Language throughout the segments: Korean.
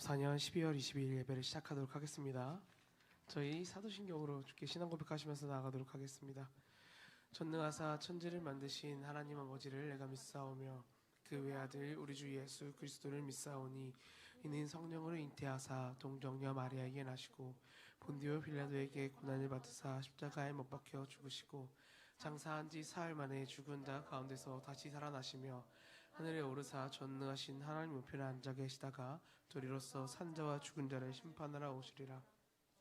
2024년 12월 22일 예배를 시작하도록 하겠습니다. 저희 사도신경으로 주께 신앙 고백하시면서 나아가도록 하겠습니다. 전능하사 천지를 만드신 하나님 아버지를 내가 믿사오며 그 외아들 우리 주 예수 그리스도를 믿사오니 이는 성령으로 잉태하사 동정녀 마리아에게 나시고 본디오 빌라도에게 고난을 받으사 십자가에 못 박혀 죽으시고 장사한 지 사흘 만에 죽은 자 가운데서 다시 살아나시며 하늘에 오르사 전능하신 하나님 우편에 앉아 계시다가 도리로서 산자와 죽은 자를 심판하러 오시리라.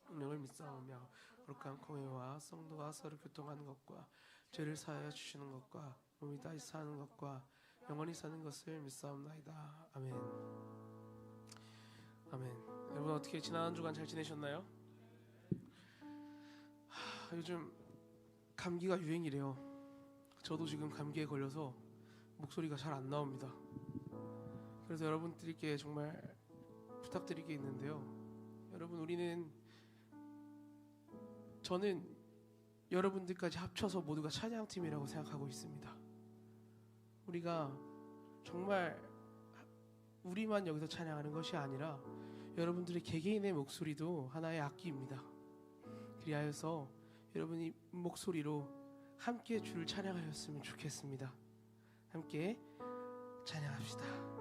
운명을 믿사오며 거룩한 공회와 성도가 서로 교통하는 것과 죄를 사하여 주시는 것과 몸이 다시 사는 것과 영원히 사는 것을 믿사옵나이다. 아멘. 아멘. 여러분 어떻게 지난 한 주간 잘 지내셨나요? 요즘 감기가 유행이래요. 저도 지금 감기에 걸려서 목소리가 잘 안 나옵니다. 그래서 여러분들께 정말 부탁드릴 게 있는데요. 여러분 저는 여러분들까지 합쳐서 모두가 찬양팀이라고 생각하고 있습니다. 우리가 정말 우리만 여기서 찬양하는 것이 아니라 여러분들의 개개인의 목소리도 하나의 악기입니다. 그리하여서 여러분이 목소리로 함께 주를 찬양하였으면 좋겠습니다. 함께 찬양합시다.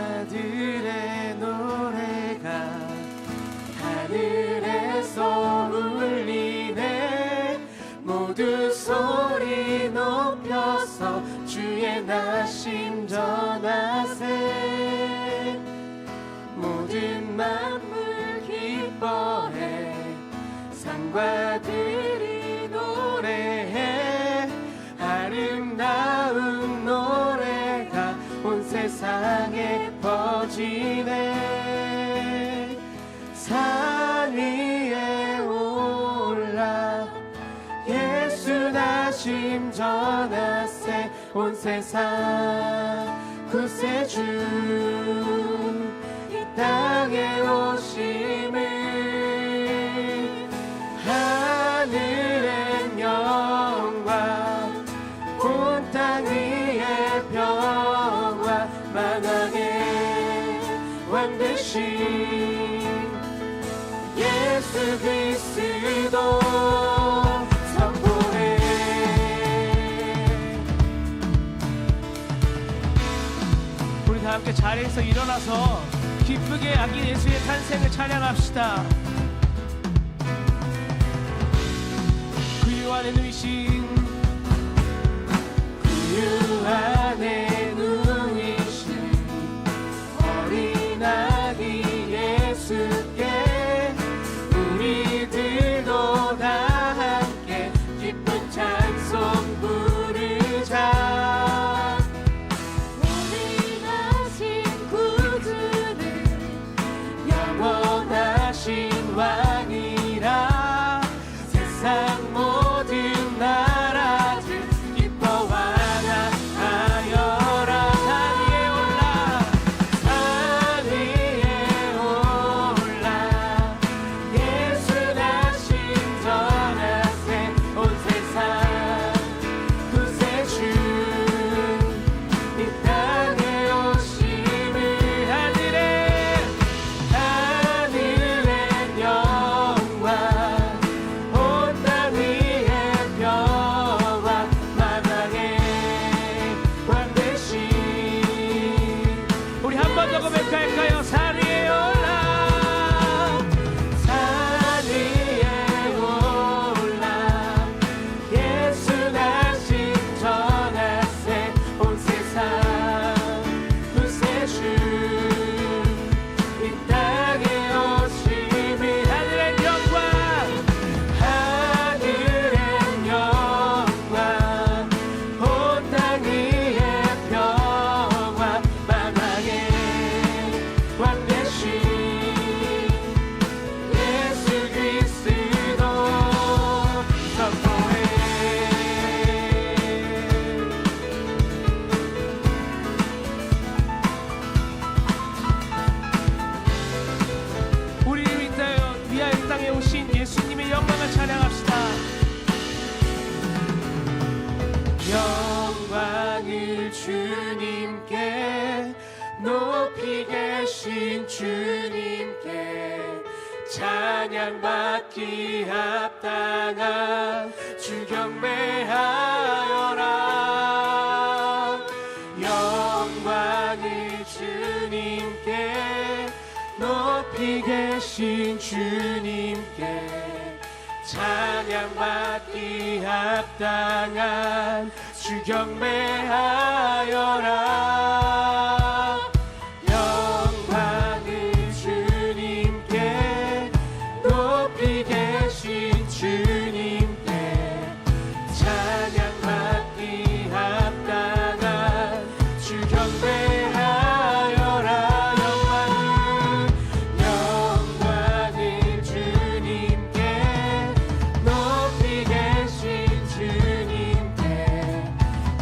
천사들의 노래가 하늘에서 울리네. 모두 소리 높여서 주의 나심 전하세. 모든 만물 기뻐해 산과 들이 노래해. 아름다운 노래가 온 세상에 퍼지네. 산 위에 올라 예수 나심 전하세. 온 세상 구세주 이 땅에 오심을. 하늘의 영광 온 땅 위에 평화. 만왕의 왕 되신 예수 그리스도 선포해. 우리 다 함께 자리에서 일어나서 기쁘게 아기 예수의 탄생을 찬양합시다. 구유 안에 누이신 구유 안에 누이신 어린 아기 예수께 우리들도 다 함께 기쁜 찬송 부르자. 오늘하신 구주는 영원하신 왕이라 세상 모든 나라 땅에 오신 예수님의 영광을 찬양합시다. 영광을 주님께 높이 계신 주님께 찬양받기 합당한 주 경배하여라. 영광을 주님께 높이 계신 주님께 찬양받기 합당한 주 경배하여라. 영광을 주님께 높이 계신 주님께 찬양받기 합당한 주 경배하여라. 영광을 주님께 높이 계신 주님께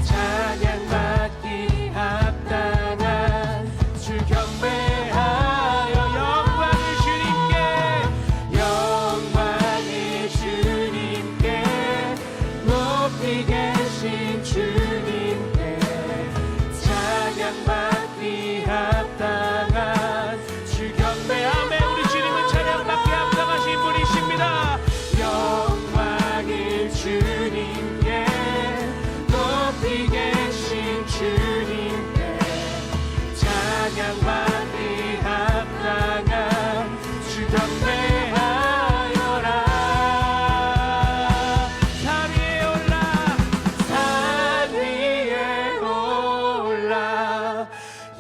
찬양받기 합당한 주 경배하여. 영광을 주님께 높이 계신 주님께 찬양받기 합당한 주 경배. 아멘. 우리 주님은 찬양받기 합당하신 분이십니다. 영광을 주님께 높이 계신 주님께 찬양받기 합당한 주 경배하여라. 산 위에 올라 산 위에 올라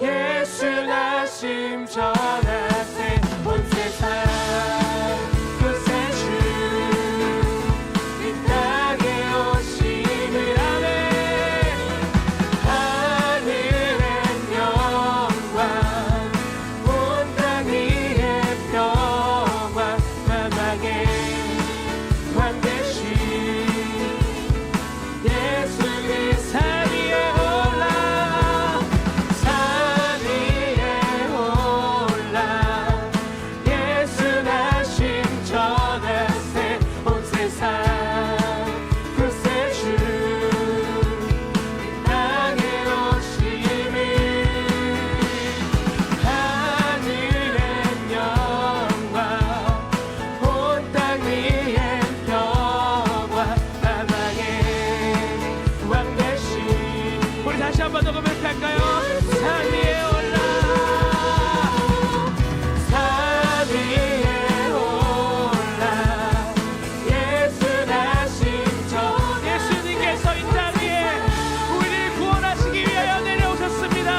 예수 나심 전하세. 온 세상 끝에 주 이 땅에 오심을. 아멘. 하늘의 영광 온 땅 위에 평화 만왕의 왕 되신 예수 그리스도. 산 위에 올라 산 위에 올라 예수 나심 전하세. 온 세상 끝에 주 땅에 오심을. 하늘의 영광 온 땅 위에 평화 만왕의 왕 되신. 우리 다시 한 번 더 고백할까요? 산 위에 올라 산 위에 올라 예수 나심 전. 예수님께서 이 땅 위에 우리를 구원하시기 위하여 내려오셨습니다.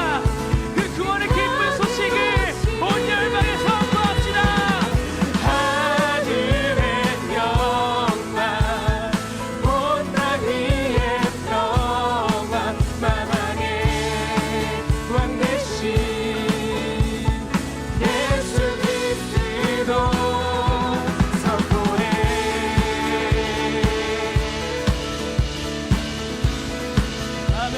그 구원의 기쁜 소식을 온 열방에 선포합시다. 하늘의 영광 온 땅 위에 평화 만왕의 왕 되신 예수 그리스도 선포해. 아멘.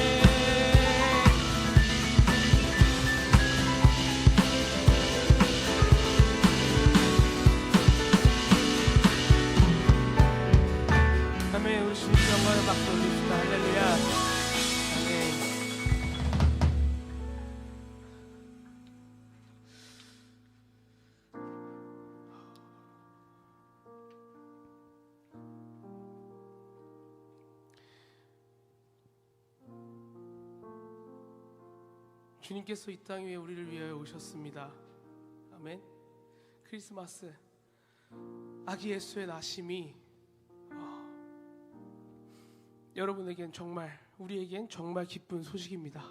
아멘. 우리 주님 영광을 박수 올립시다. 할렐루야. 아멘. 주님께서 이 땅 위에 우리를 위하여 오셨습니다. 아멘. 크리스마스 아기 예수의 나심이 여러분에겐 정말, 우리에겐 정말 기쁜 소식입니다.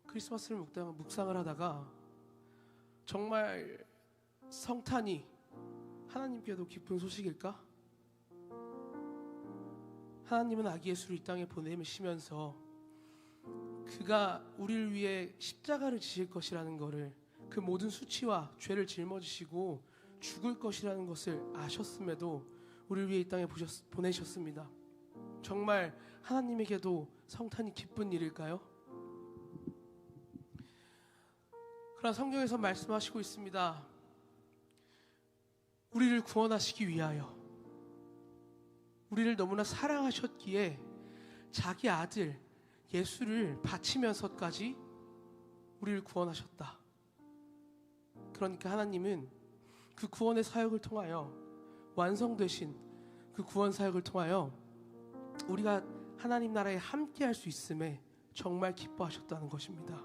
크리스마스를 묵상을 하다가 정말 성탄이 하나님께도 기쁜 소식일까? 하나님은 아기 예수를 이 땅에 보내시면서 그가 우리를 위해 십자가를 지실 것이라는 것을, 그 모든 수치와 죄를 짊어지시고 죽을 것이라는 것을 아셨음에도 우리를 위해 이 땅에 보내셨습니다. 정말 하나님에게도 성탄이 기쁜 일일까요? 그러나 성경에서 말씀하시고 있습니다. 우리를 구원하시기 위하여 우리를 너무나 사랑하셨기에 자기 아들 예수를 바치면서까지 우리를 구원하셨다. 그러니까 하나님은 그 구원의 사역을 통하여, 완성되신 그 구원 사역을 통하여 우리가 하나님 나라에 함께 할 수 있음에 정말 기뻐하셨다는 것입니다.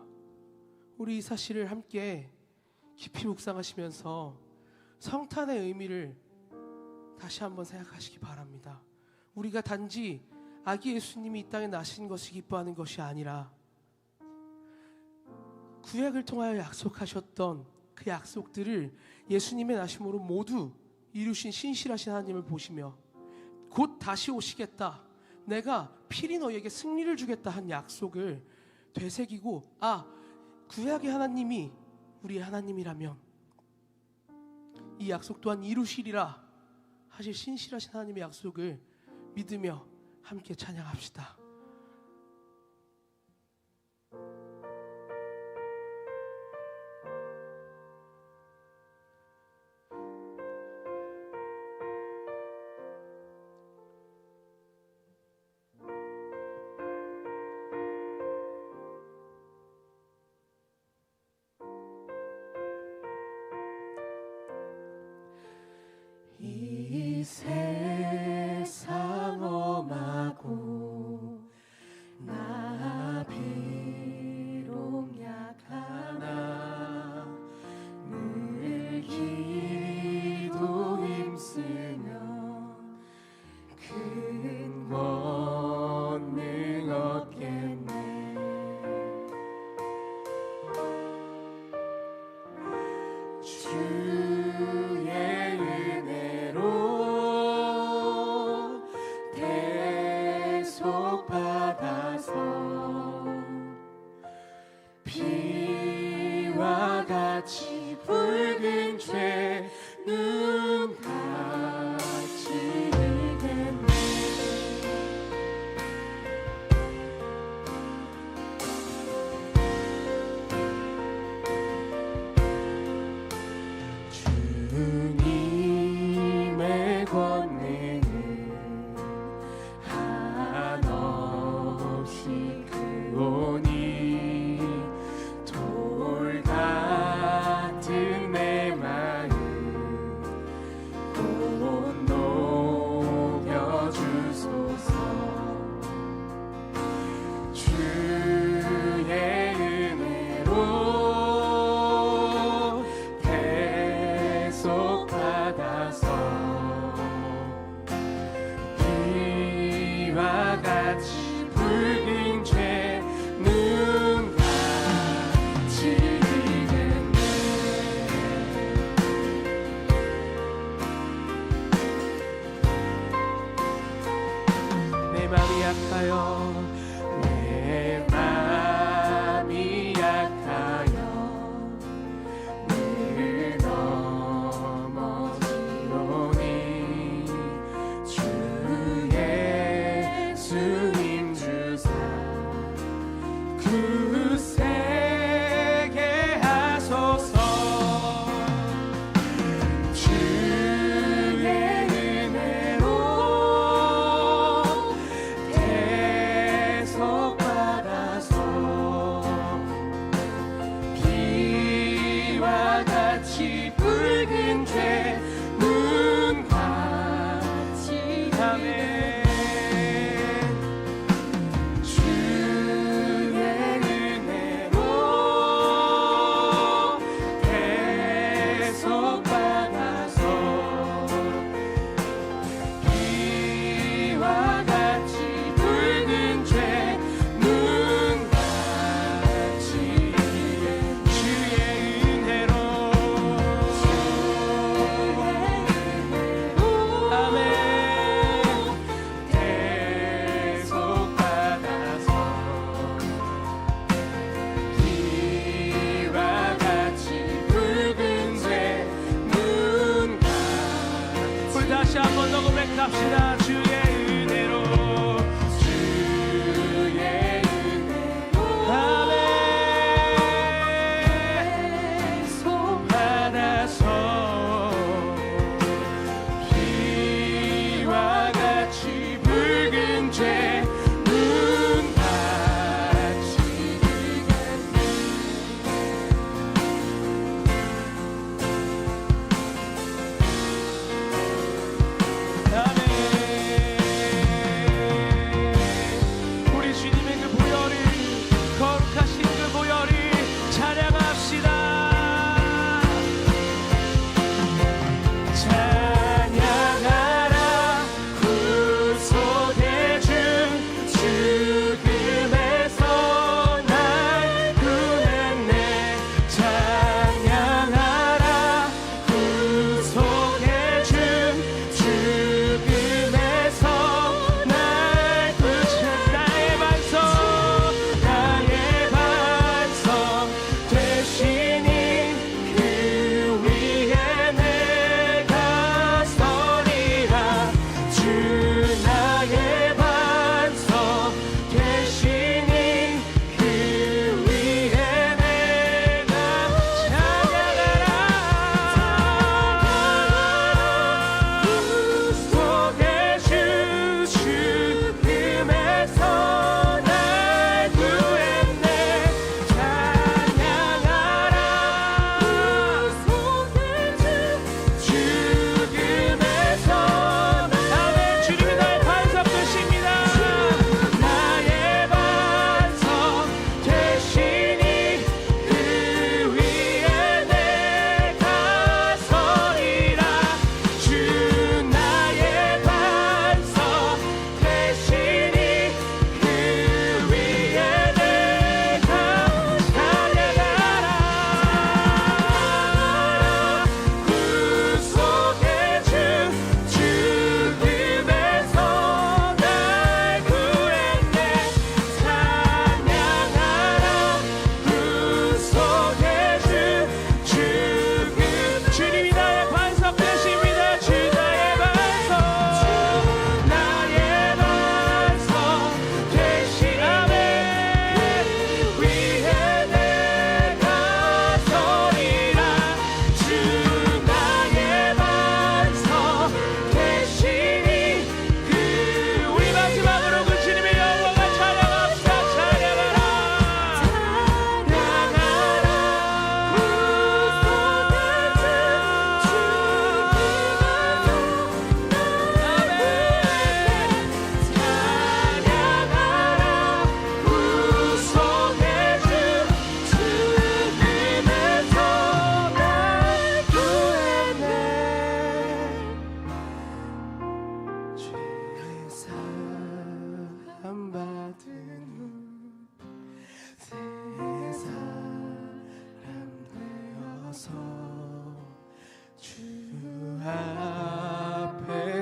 우리 이 사실을 함께 깊이 묵상하시면서 성탄의 의미를 다시 한번 생각하시기 바랍니다. 우리가 단지 아기 예수님이 이 땅에 나신 것을 기뻐하는 것이 아니라 구약을 통하여 약속하셨던 그 약속들을 예수님의 나심으로 모두 이루신 신실하신 하나님을 보시며 곧 다시 오시겠다, 내가 필히 너희에게 승리를 주겠다 한 약속을 되새기고, 구약의 하나님이 우리의 하나님이라면 이 약속 또한 이루시리라 하실 신실하신 하나님의 약속을 믿으며 함께 찬양합시다. 이 세상 엄하고 나 비록 약하나 늘 기도 힘쓰며 큰 권능 얻겠네. 주의 은혜로 대속받아서 비와 같이 붉은 죄는 같이 되겠네. 주님의 권능은 한없이 크오니 돌 같은 내 마음 곧 녹여주소서. 주의 은혜로 대속받아서 비와 같이 붉은 죄는 같이 되겠네. 내 마음이 약하여, 내 맘이 약하여 늘 넘어지오니 주 예수님 주사 굳세게 하소서. 주의 은혜로 대속받아서 비와 같이 붉은 죄는 같이 되네. 주의 은혜로 대속받아서 비와 같이 붉은 죄는 같이 주의 은혜로, 아멘. 대속받아서 비와 같이 붉은 죄는 우리 다시 한번 더 고백합시다. 주의 은혜로, 주의 은혜로 아멘. 대속받아서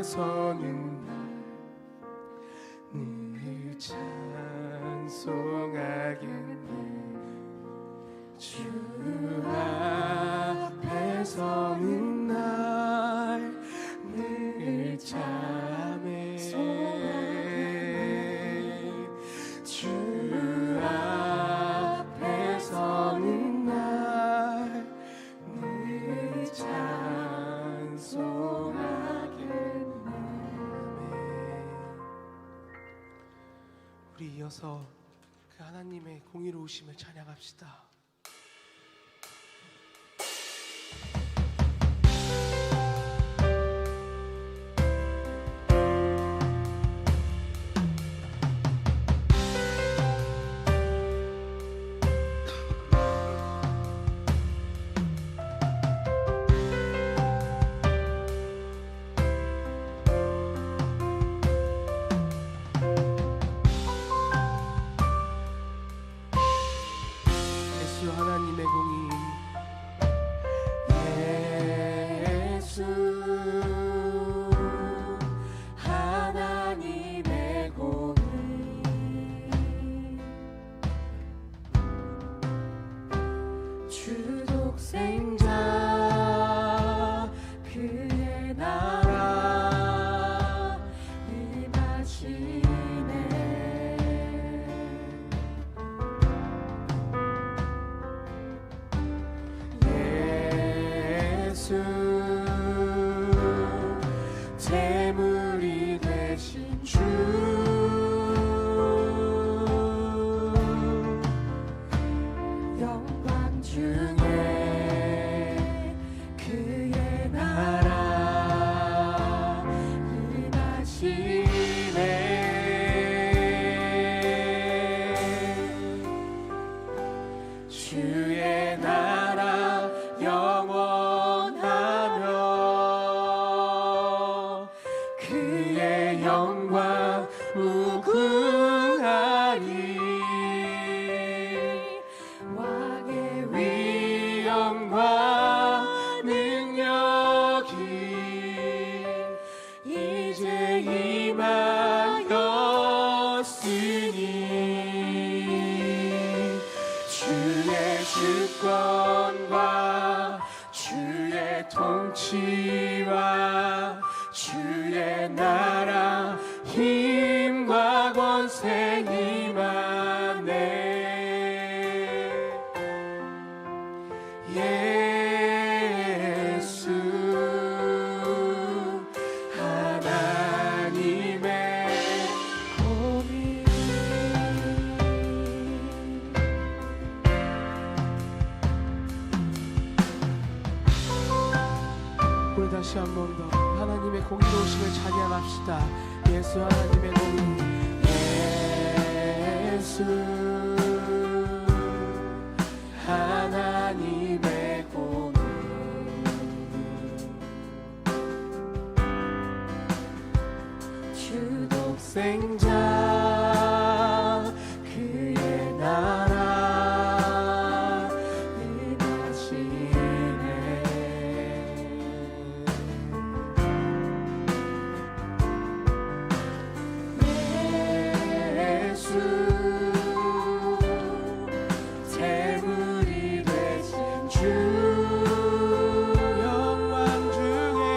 앞에서는 늘 찬송하겠네. 주 앞에서는 날 늘 참해. 주 앞에서는 날 늘 찬송하겠네. 우리 이어서 그 하나님의 공의로우심을 찬양합시다. 예수 하나님의 공의, 예수 하나님의 공의 주 독생자 그의 나라 임하시네. 예수 재물이 되신 주 영광 중에 그의 나라 임하시네. 주의 나라 영원하며 그의 영광 무궁하리. 왕의 위엄과 능력이 이제 임하였으니 주의 주권과 주의 통치와 주의 나라 힘과 권세 임하네. 예수 하나님의 공의 우리 다시 한 번 더 하나님의 공의로우심을 찬양합시다. 예수 하나님의 공의, 예수 하나님의 공의 주 독생자 그의 나라 임하시네. 예수 재물이 되신 주 영광 중에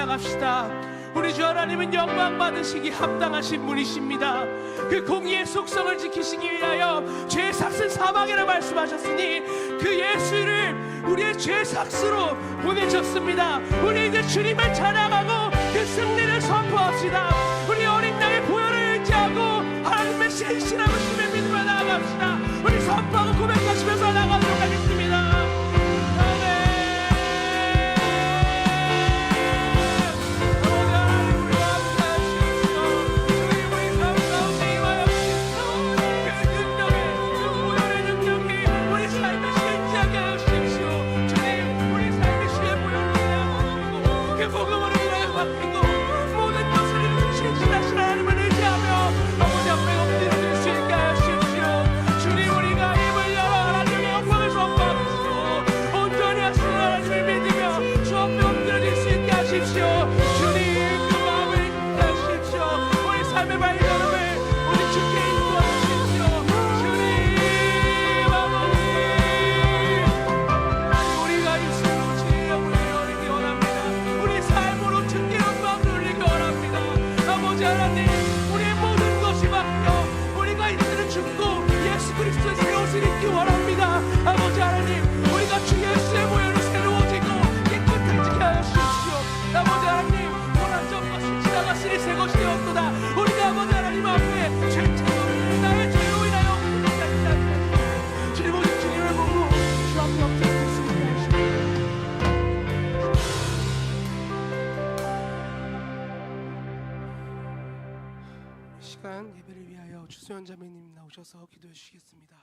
나아갑시다. 우리 주 하나님은 영광 받으시기 합당하신 분이십니다. 그 공의의 속성을 지키시기 위하여 죄의 삭은 사망이라 말씀하셨으니 그 예수를 우리의 죄의 삭스로 보내셨습니다. 우리 이제 주님을 찬양하고 그 승리를 선포합시다. 우리 어린 양의 보혈을 의지하고 하나님의 신실하고 심의 믿음으로 나아갑시다. 우리 선포하고 고백하시면서 나아가도록 하겠습니다. 시간 예배를 위하여 주소연 자매님 나오셔서 기도해 주시겠습니다.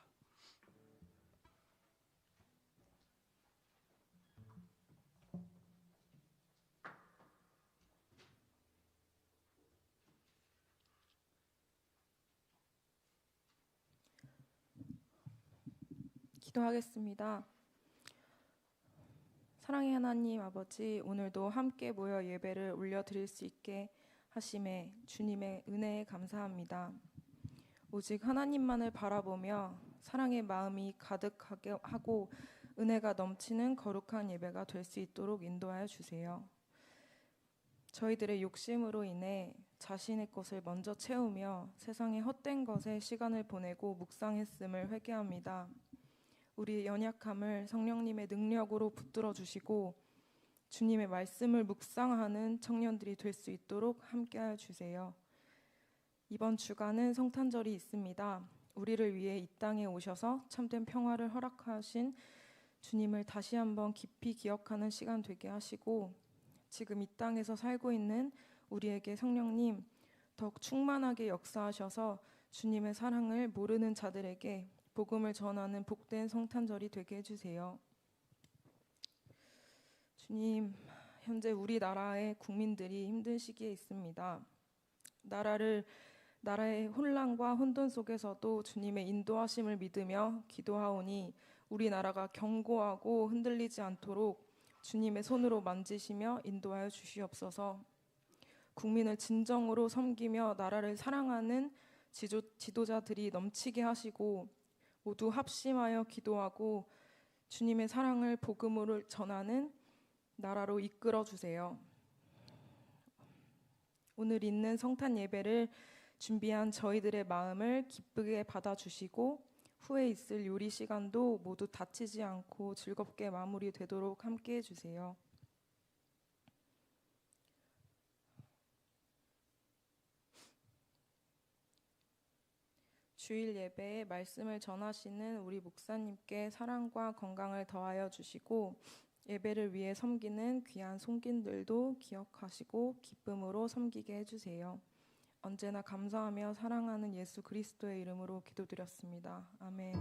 기도하겠습니다. 사랑의 하나님 아버지, 오늘도 함께 모여 예배를 올려드릴 수 있게 하심에 주님의 은혜에 감사합니다. 오직 하나님만을 바라보며 사랑의 마음이 가득하게 하고 은혜가 넘치는 거룩한 예배가 될 수 있도록 인도하여 주세요. 저희들의 욕심으로 인해 자신의 것을 먼저 채우며 세상의 헛된 것에 시간을 보내고 묵상했음을 회개합니다. 우리의 연약함을 성령님의 능력으로 붙들어 주시고 주님의 말씀을 묵상하는 청년들이 될 수 있도록 함께하여 주세요. 이번 주간은 성탄절이 있습니다. 우리를 위해 이 땅에 오셔서 참된 평화를 허락하신 주님을 다시 한번 깊이 기억하는 시간 되게 하시고, 지금 이 땅에서 살고 있는 우리에게 성령님 더욱 충만하게 역사하셔서 주님의 사랑을 모르는 자들에게 복음을 전하는 복된 성탄절이 되게 해주세요. 주님, 현재 우리나라의 국민들이 힘든 시기에 있습니다. 나라의 혼란과 혼돈 속에서도 주님의 인도하심을 믿으며 기도하오니 우리나라가 견고하고 흔들리지 않도록 주님의 손으로 만지시며 인도하여 주시옵소서. 국민을 진정으로 섬기며 나라를 사랑하는 지도자들이 넘치게 하시고 모두 합심하여 기도하고 주님의 사랑을 복음으로 전하는 나라로 이끌어 주세요. 오늘 있는 성탄 예배를 준비한 저희들의 마음을 기쁘게 받아주시고 후에 있을 요리 시간도 모두 다치지 않고 즐겁게 마무리되도록 함께 해주세요. 주일 예배에 말씀을 전하시는 우리 목사님께 사랑과 건강을 더하여 주시고 예배를 위해 섬기는 귀한 손길들도 기억하시고 기쁨으로 섬기게 해주세요. 언제나 감사하며 사랑하는 예수 그리스도의 이름으로 기도드렸습니다. 아멘.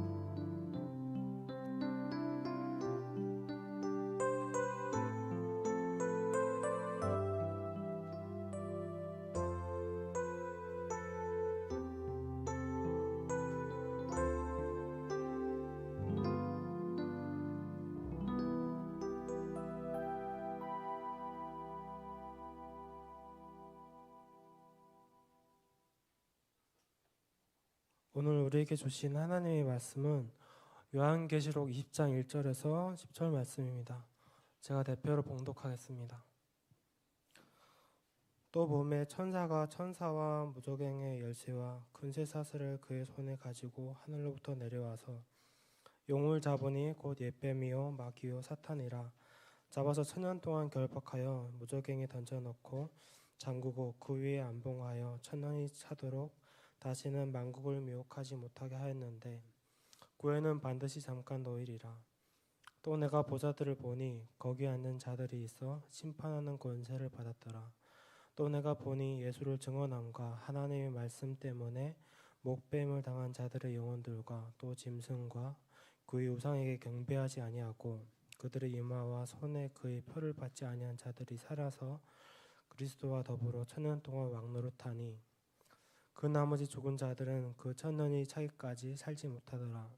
오늘 우리에게 주신 하나님의 말씀은 요한계시록 20장 1절에서 10절 말씀입니다. 제가 대표로 봉독하겠습니다. 또 봄에 천사가 천사와 무저갱의 열쇠와 큰새 사슬을 그의 손에 가지고 하늘로부터 내려와서 용을 잡으니 곧 옛뱀이요 마귀요 사탄이라. 잡아서 천년 동안 결박하여 무저갱에 던져넣고 잠그고 그 위에 안봉하여 천년이 차도록 다시는 만국을 미혹하지 못하게 하였는데 구에는 반드시 잠깐 놓이리라. 또 내가 보자들을 보니 거기 앉는 자들이 있어 심판하는 권세를 받았더라. 또 내가 보니 예수를 증언함과 하나님의 말씀 때문에 목뱀을 당한 자들의 영혼들과 또 짐승과 그의 우상에게 경배하지 아니하고 그들의 이마와 손에 그의 표를 받지 아니한 자들이 살아서 그리스도와 더불어 천년 동안 왕노릇하니 그 나머지 죽은 자들은 그 천년이 차기까지 살지 못하더라.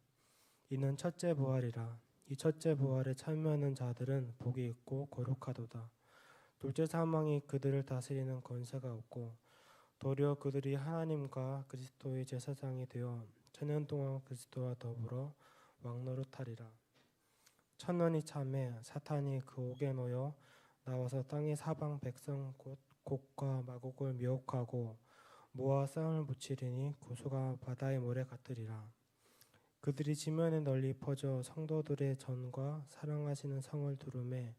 이는 첫째 부활이라. 이 첫째 부활에 참여하는 자들은 복이 있고 거룩하도다. 둘째 사망이 그들을 다스리는 권세가 없고 도리어 그들이 하나님과 그리스도의 제사장이 되어 천년 동안 그리스도와 더불어 왕노릇하리라. 천년이 참에 사탄이 그 옥에 놓여 나와서 땅의 사방 백성 곧 곡과 마곡을 미혹하고 모아 쌍을 붙이리니 구수가 바다의 모래 같으리라. 그들이 지면에 널리 퍼져 성도들의 전과 사랑하시는 성을 두르매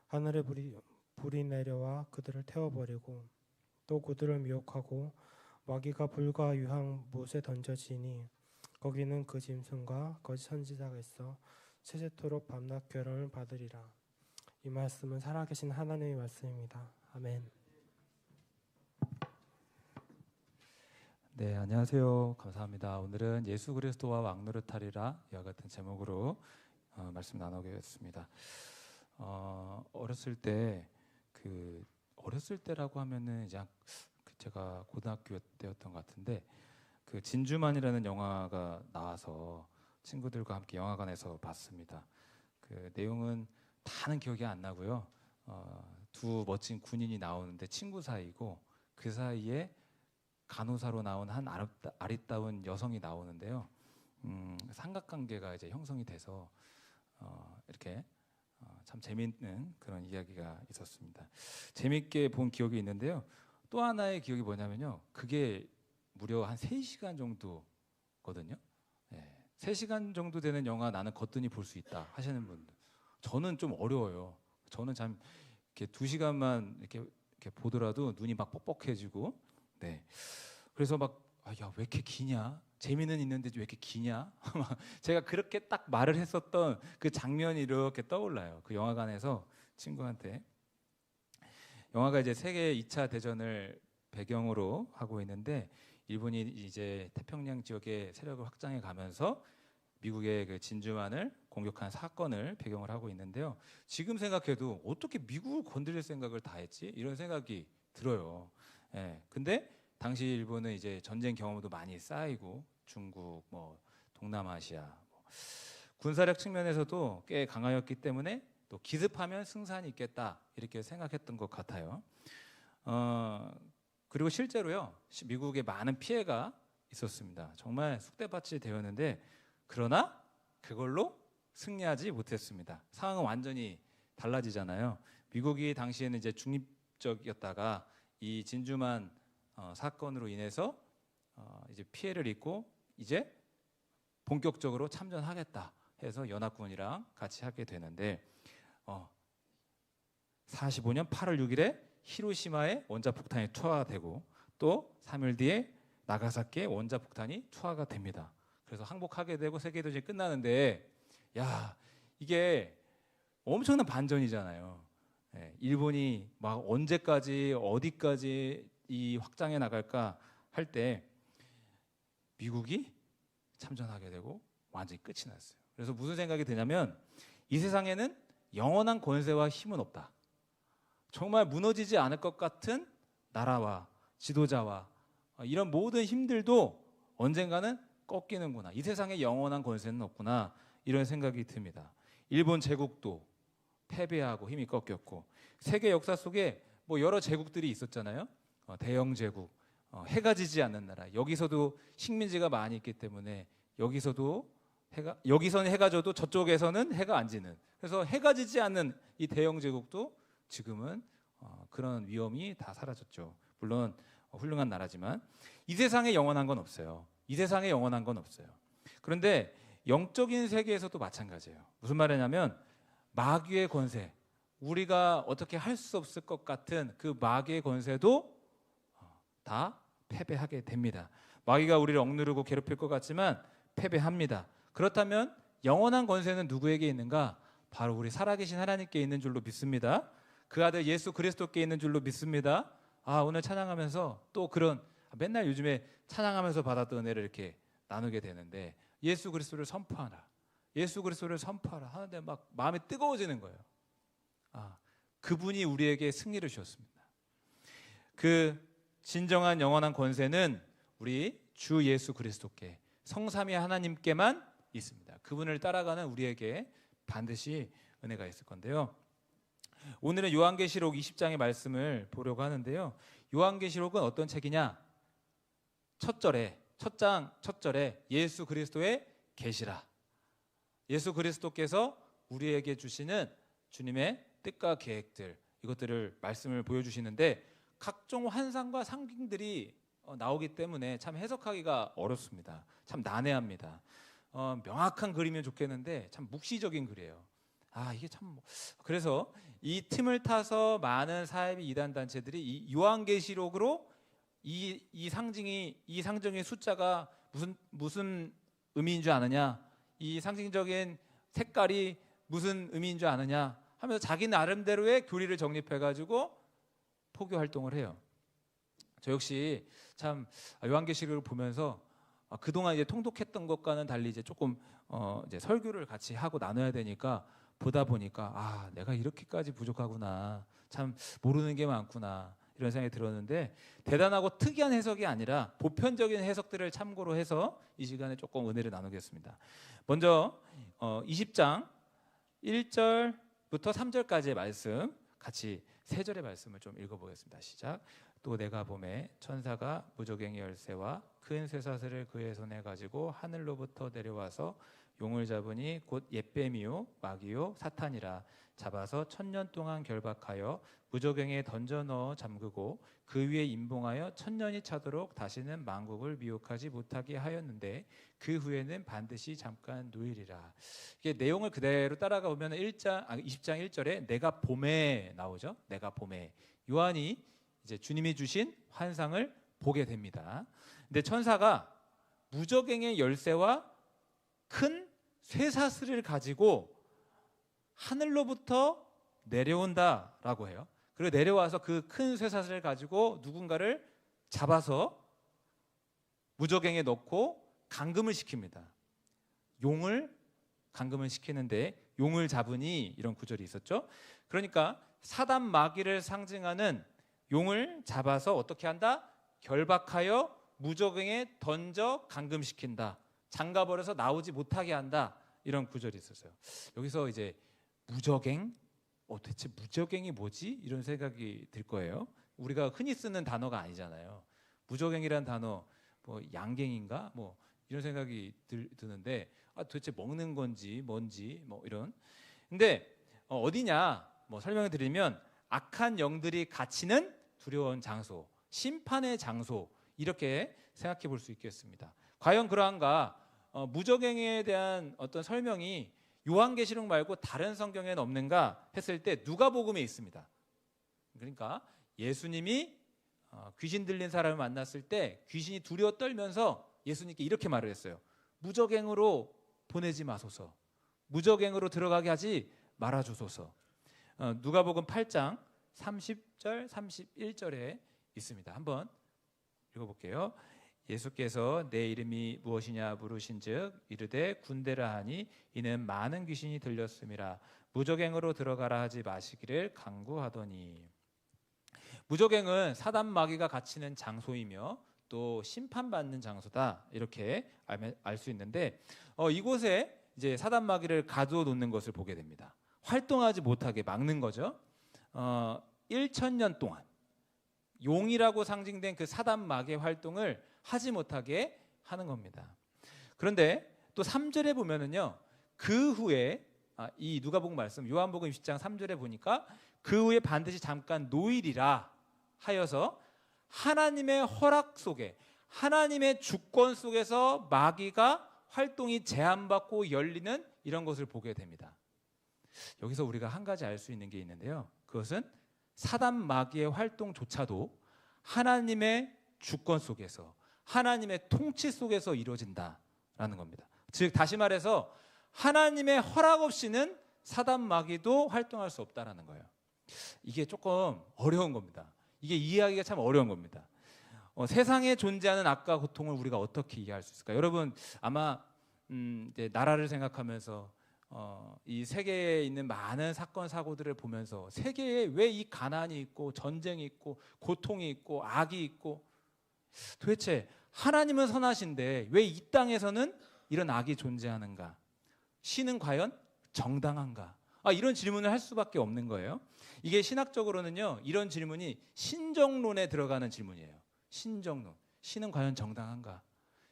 하늘에 불이 내려와 그들을 태워버리고 또 그들을 미혹하고 마귀가 불과 유황 못에 던져지니 거기는 그 짐승과 거짓 선지자가 있어 세세토록 밤낮 괴로움을 받으리라. 이 말씀은 살아계신 하나님의 말씀입니다. 아멘. 네, 안녕하세요. 감사합니다. 오늘은 예수 그리스도와 왕노릇하리라 이와 같은 제목으로 말씀 나누겠습니다. 어렸을 때라고 하면은 이제 제가 고등학교 때였던 것 같은데 그 진주만이라는 영화가 나와서 친구들과 함께 영화관에서 봤습니다. 그 내용은 다는 기억이 안 나고요. 두 멋진 군인이 나오는데 친구 사이고 그 사이에 간호사로 나온 한 아리따운 여성이 나오는데요. 삼각관계가 이제 형성이 돼서 이렇게 참 재미있는 그런 이야기가 있었습니다. 재미있게 본 기억이 있는데요. 또 하나의 기억이 뭐냐면요. 그게 무려 한 3시간 정도거든요. 네. 3시간 정도 되는 영화 나는 거뜬히 볼 수 있다 하시는 분들. 저는 좀 어려워요. 저는 참 이렇게 2시간만 이렇게 보더라도 눈이 막 뻑뻑해지고 네. 그래서 막 야, 왜 이렇게 기냐? 재미는 있는데 왜 이렇게 기냐? 제가 그렇게 딱 말을 했었던 그 장면이 이렇게 떠올라요. 그 영화관에서 친구한테 영화가 이제 세계 2차 대전을 배경으로 하고 있는데 일본이 이제 태평양 지역에 세력을 확장해 가면서 미국의 그 진주만을 공격한 사건을 배경으로 하고 있는데요. 지금 생각해도 어떻게 미국을 건드릴 생각을 다 했지? 이런 생각이 들어요. 예. 근데 당시 일본은 이제 전쟁 경험도 많이 쌓이고 중국, 뭐 동남아시아, 군사력 측면에서도 꽤 강하였기 때문에 또 기습하면 승산이 있겠다 이렇게 생각했던 것 같아요. 그리고 실제로요 미국에 많은 피해가 있었습니다. 정말 쑥대밭이 되었는데 그러나 그걸로 승리하지 못했습니다. 상황은 완전히 달라지잖아요. 미국이 당시에는 이제 중립적이었다가 이 진주만 사건으로 인해서 이제 피해를 입고 이제 본격적으로 참전하겠다 해서 연합군이랑 같이 하게 되는데 45년 8월 6일에 히로시마에 원자폭탄이 투하가 되고 또 3일 뒤에 나가사키에 원자폭탄이 투하가 됩니다. 그래서 항복하게 되고 세계대전이 끝나는데 야 이게 엄청난 반전이잖아요. 네, 일본이 막 언제까지 어디까지 이 확장해 나갈까 할 때 미국이 참전하게 되고 완전히 끝이 났어요. 그래서 무슨 생각이 드냐면 이 세상에는 영원한 권세와 힘은 없다. 정말 무너지지 않을 것 같은 나라와 지도자와 이런 모든 힘들도 언젠가는 꺾이는구나. 이 세상에 영원한 권세는 없구나. 이런 생각이 듭니다. 일본 제국도 패배하고 힘이 꺾였고 세계 역사 속에 뭐 여러 제국들이 있었잖아요. 대영 제국, 해가 지지 않는 나라. 여기서도 식민지가 많이 있기 때문에 여기서는 해가 져도 저쪽에서는 해가 안 지는. 그래서 해가 지지 않는 이 대영 제국도 지금은 그런 위험이 다 사라졌죠. 물론 훌륭한 나라지만 이 세상에 영원한 건 없어요. 이 세상에 영원한 건 없어요. 그런데 영적인 세계에서도 마찬가지예요. 무슨 말이냐면 마귀의 권세, 우리가 어떻게 할 수 없을 것 같은 그 마귀의 권세도 다 패배하게 됩니다. 마귀가 우리를 억누르고 괴롭힐 것 같지만 패배합니다. 그렇다면 영원한 권세는 누구에게 있는가? 바로 우리 살아계신 하나님께 있는 줄로 믿습니다. 그 아들 예수 그리스도께 있는 줄로 믿습니다. 오늘 찬양하면서 또 그런 맨날 요즘에 찬양하면서 받았던 은혜를 이렇게 나누게 되는데 예수 그리스도를 선포하라. 예수 그리스도를 선포하라 하는데 막 마음이 뜨거워지는 거예요. 그분이 우리에게 승리를 주셨습니다. 그 진정한 영원한 권세는 우리 주 예수 그리스도께 성삼위 하나님께만 있습니다. 그분을 따라가는 우리에게 반드시 은혜가 있을 건데요. 오늘은 요한계시록 20장의 말씀을 보려고 하는데요. 요한계시록은 어떤 책이냐? 첫 절에 예수 그리스도의 계시라. 예수 그리스도께서 우리에게 주시는 주님의 뜻과 계획들, 이것들을 말씀을 보여주시는데 각종 환상과 상징들이 나오기 때문에 참 해석하기가 어렵습니다. 참 난해합니다. 명확한 글이면 좋겠는데 참 묵시적인 글이에요. 이게 참 그래서 이 틈을 타서 많은 사이비 이단 단체들이 이 요한계시록으로 이 상징의 숫자가 무슨 의미인 줄 아느냐, 이 상징적인 색깔이 무슨 의미인 줄 아느냐 하면서 자기 나름대로의 교리를 정립해가지고 포교 활동을 해요. 저 역시 참 요한계시록을 보면서 그동안 이제 통독했던 것과는 달리 이제 조금 이제 설교를 같이 하고 나눠야 되니까 보다 보니까 내가 이렇게까지 부족하구나, 참 모르는 게 많구나 이런 생각이 들었는데 대단하고 특이한 해석이 아니라 보편적인 해석들을 참고로 해서 이 시간에 조금 은혜를 나누겠습니다. 먼저 20장 1절부터 3절까지의 말씀 같이 세 절의 말씀을 좀 읽어보겠습니다. 시작. 또 내가 보매 천사가 무저갱의 열쇠와 큰 쇠사슬을 그의 손에 가지고 하늘로부터 내려와서 용을 잡으니 곧 옅뱀이요 마귀요 사탄이라. 잡아서 1000년 동안 결박하여 무저갱에 던져 넣어 잠그고 그 위에 임봉하여 1000년이 차도록 다시는 만국을 미혹하지 못하게 하였는데 그 후에는 반드시 잠깐 누이리라. 이게 내용을 그대로 따라가 보면 20장 1절에 내가 봄에 나오죠. 내가 봄에 요한이 이제 주님이 주신 환상을 보게 됩니다. 근데 천사가 무저갱의 열쇠와 큰 쇠사슬을 가지고 하늘로부터 내려온다라고 해요. 그리고 내려와서 그 큰 쇠사슬을 가지고 누군가를 잡아서 무저갱에 넣고 감금을 시킵니다. 용을 감금을 시키는데 용을 잡으니 이런 구절이 있었죠. 그러니까 사단 마귀를 상징하는 용을 잡아서 어떻게 한다? 결박하여 무저갱에 던져 감금시킨다. 잠가버려서 나오지 못하게 한다. 이런 구절이 있었어요. 여기서 이제 무저갱? 대체 무저갱이 뭐지? 이런 생각이 들 거예요. 우리가 흔히 쓰는 단어가 아니잖아요. 무저갱이라는 단어 뭐 양갱인가? 뭐 이런 생각이 드는데 도대체 먹는 건지 뭔지 뭐 이런. 근데 어디냐? 뭐 설명을 드리면 악한 영들이 갇히는 두려운 장소, 심판의 장소 이렇게 생각해 볼 수 있겠습니다. 과연 그러한가? 무저갱에 대한 어떤 설명이 요한계시록 말고 다른 성경에는 없는가 했을 때 누가복음에 있습니다. 그러니까 예수님이 귀신 들린 사람을 만났을 때 귀신이 두려워 떨면서 예수님께 이렇게 말을 했어요. 무저갱으로 보내지 마소서. 무저갱으로 들어가게 하지 말아주소서. 누가복음 8장 30절 31절에 있습니다. 한번 읽어볼게요. 예수께서 내 이름이 무엇이냐 물으신즉 이르되 군대라 하니 이는 많은 귀신이 들렸음이라. 무저갱으로 들어가라 하지 마시기를 간구하더니. 무저갱은 사단 마귀가 갇히는 장소이며 또 심판받는 장소다 이렇게 알 수 있는데 이곳에 이제 사단 마귀를 가두어놓는 것을 보게 됩니다. 활동하지 못하게 막는 거죠. 1000년 동안 용이라고 상징된 그 사단 마귀의 활동을 하지 못하게 하는 겁니다. 그런데 또 3절에 보면은요. 그 후에 이 누가복음 말씀 요한복음 20장 3절에 보니까 그 후에 반드시 잠깐 노일이라 하여서 하나님의 허락 속에 하나님의 주권 속에서 마귀가 활동이 제한받고 열리는 이런 것을 보게 됩니다. 여기서 우리가 한 가지 알 수 있는 게 있는데요. 그것은 사단 마귀의 활동조차도 하나님의 주권 속에서 하나님의 통치 속에서 이루어진다라는 겁니다. 즉 다시 말해서 하나님의 허락 없이는 사단 마귀도 활동할 수 없다라는 거예요. 이게 조금 어려운 겁니다. 이게 이해하기가 참 어려운 겁니다. 세상에 존재하는 악과 고통을 우리가 어떻게 이해할 수 있을까? 여러분 아마 이제 나라를 생각하면서 이 세계에 있는 많은 사건 사고들을 보면서 세계에 왜 이 가난이 있고 전쟁이 있고 고통이 있고 악이 있고 도대체 하나님은 선하신데 왜 이 땅에서는 이런 악이 존재하는가? 신은 과연 정당한가? 이런 질문을 할 수밖에 없는 거예요. 이게 신학적으로는요, 이런 질문이 신정론에 들어가는 질문이에요. 신정론. 신은 과연 정당한가?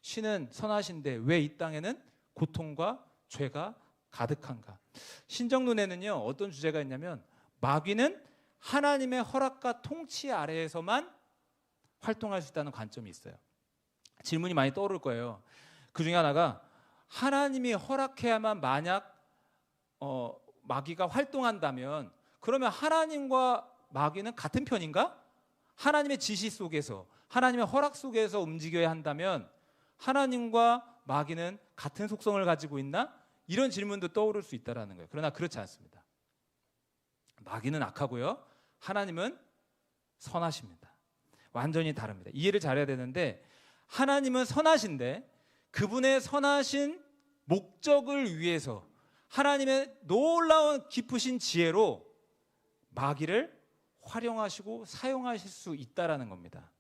신은 선하신데 왜 이 땅에는 고통과 죄가 가득한가? 신정론에는요, 어떤 주제가 있냐면 마귀는 하나님의 허락과 통치 아래에서만 활동할 수 있다는 관점이 있어요. 질문이 많이 떠오를 거예요. 그 중에 하나가 하나님이 허락해야만 만약 마귀가 활동한다면 그러면 하나님과 마귀는 같은 편인가? 하나님의 지시 속에서 하나님의 허락 속에서 움직여야 한다면 하나님과 마귀는 같은 속성을 가지고 있나? 이런 질문도 떠오를 수 있다는 거예요. 그러나 그렇지 않습니다. 마귀는 악하고요, 하나님은 선하십니다. 완전히 다릅니다. 이해를 잘해야 되는데 하나님은 선하신데 그분의 선하신 목적을 위해서 하나님의 놀라운 깊으신 지혜로 마귀를 활용하시고 사용하실 수 있다라는 겁니다.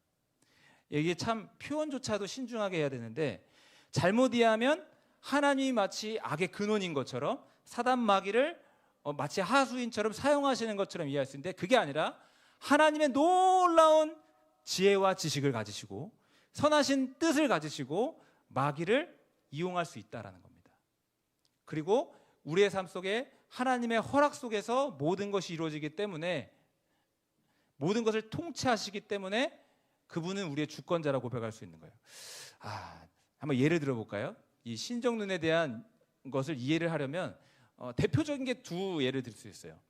이게 참 표현조차도 신중하게 해야 되는데 잘못 이해하면 하나님이 마치 악의 근원인 것처럼 사단 마귀를 마치 하수인처럼 사용하시는 것처럼 이해할 수 있는데 그게 아니라 하나님의 놀라운 지혜와 지식을 가지시고 선하신 뜻을 가지시고 마귀를 이용할 수 있다라는 겁니다. 그리고 우리의 삶 속에 하나님의 허락 속에서 모든 것이 이루어지기 때문에 모든 것을 통치하시기 때문에 그분은 우리의 주권자라고 고백할 수 있는 거예요. 한번 예를 들어볼까요? 이 신정론에 대한 것을 이해를 하려면 대표적인 게 두 예를 들 수 있어요.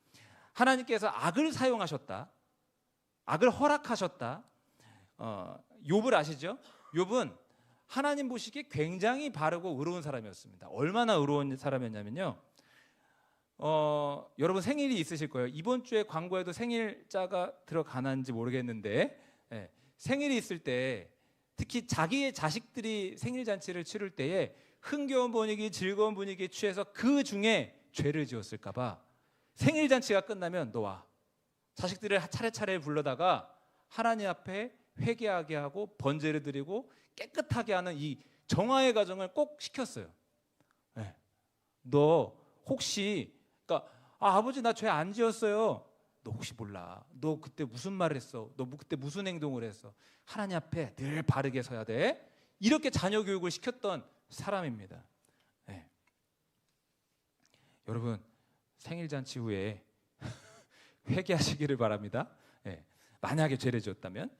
하나님께서 악을 사용하셨다, 악을 허락하셨다. 욥을 아시죠? 욥은 하나님 보시기에 굉장히 바르고 의로운 사람이었습니다. 얼마나 의로운 사람이었냐면요, 여러분 생일이 있으실 거예요. 이번 주에 광고에도 생일자가 들어가는지 모르겠는데 생일이 있을 때 특히 자기의 자식들이 생일 잔치를 치를 때에 흥겨운 분위기, 즐거운 분위기에 취해서 그 중에 죄를 지었을까 봐 생일 잔치가 끝나면 너와 자식들을 차례차례 불러다가 하나님 앞에 회개하게 하고 번제를 드리고 깨끗하게 하는 이 정화의 과정을 꼭 시켰어요. 너 혹시 그러니까 아버지 나 죄 안 지었어요. 너 혹시 몰라. 너 그때 무슨 말을 했어? 너 그때 무슨 행동을 했어? 하나님 앞에 늘 바르게 서야 돼. 이렇게 자녀 교육을 시켰던 사람입니다. 여러분 생일 잔치 후에 회개하시기를 바랍니다. 만약에 죄를 지었다면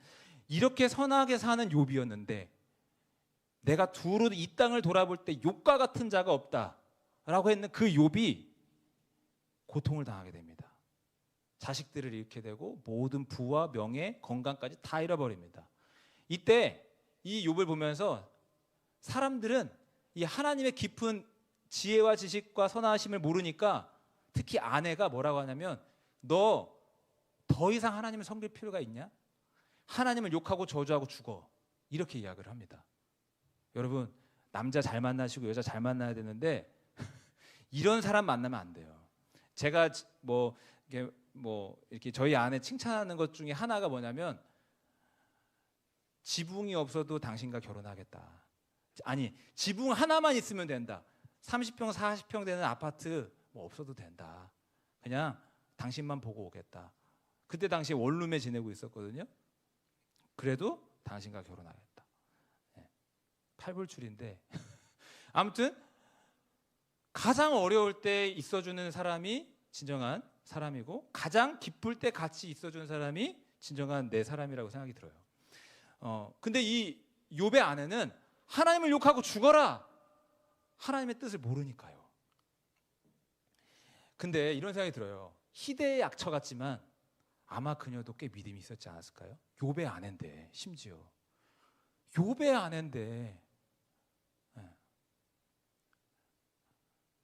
이렇게 선하게 사는 욥이었는데 내가 두루 이 땅을 돌아볼 때 욥과 같은 자가 없다라고 했는 그 욥이 고통을 당하게 됩니다. 자식들을 잃게 되고 모든 부와 명예, 건강까지 다 잃어버립니다. 이때 이 욥을 보면서 사람들은 이 하나님의 깊은 지혜와 지식과 선하심을 모르니까 특히 아내가 뭐라고 하냐면 너 더 이상 하나님을 섬길 필요가 있냐? 하나님을 욕하고 저주하고 죽어. 이렇게 이야기를 합니다. 여러분 남자 잘 만나시고 여자 잘 만나야 되는데 이런 사람 만나면 안 돼요. 제가 이렇게 저희 아내 칭찬하는 것 중에 하나가 뭐냐면 지붕이 없어도 당신과 결혼하겠다. 아니 지붕 하나만 있으면 된다. 30평 40평 되는 아파트 뭐 없어도 된다. 그냥 당신만 보고 오겠다. 그때 당시에 원룸에 지내고 있었거든요. 그래도 당신과 결혼하겠다. 팔불출인데 아무튼 가장 어려울 때 있어주는 사람이 진정한 사람이고 가장 기쁠 때 같이 있어주는 사람이 진정한 내 사람이라고 생각이 들어요. 근데 이 욥의 아내는 하나님을 욕하고 죽어라, 하나님의 뜻을 모르니까요. 근데 이런 생각이 들어요. 희대의 약처 같지만 아마 그녀도 꽤 믿음이 있었지 않았을까요? 욥의 아내인데, 심지어 욥의 아내인데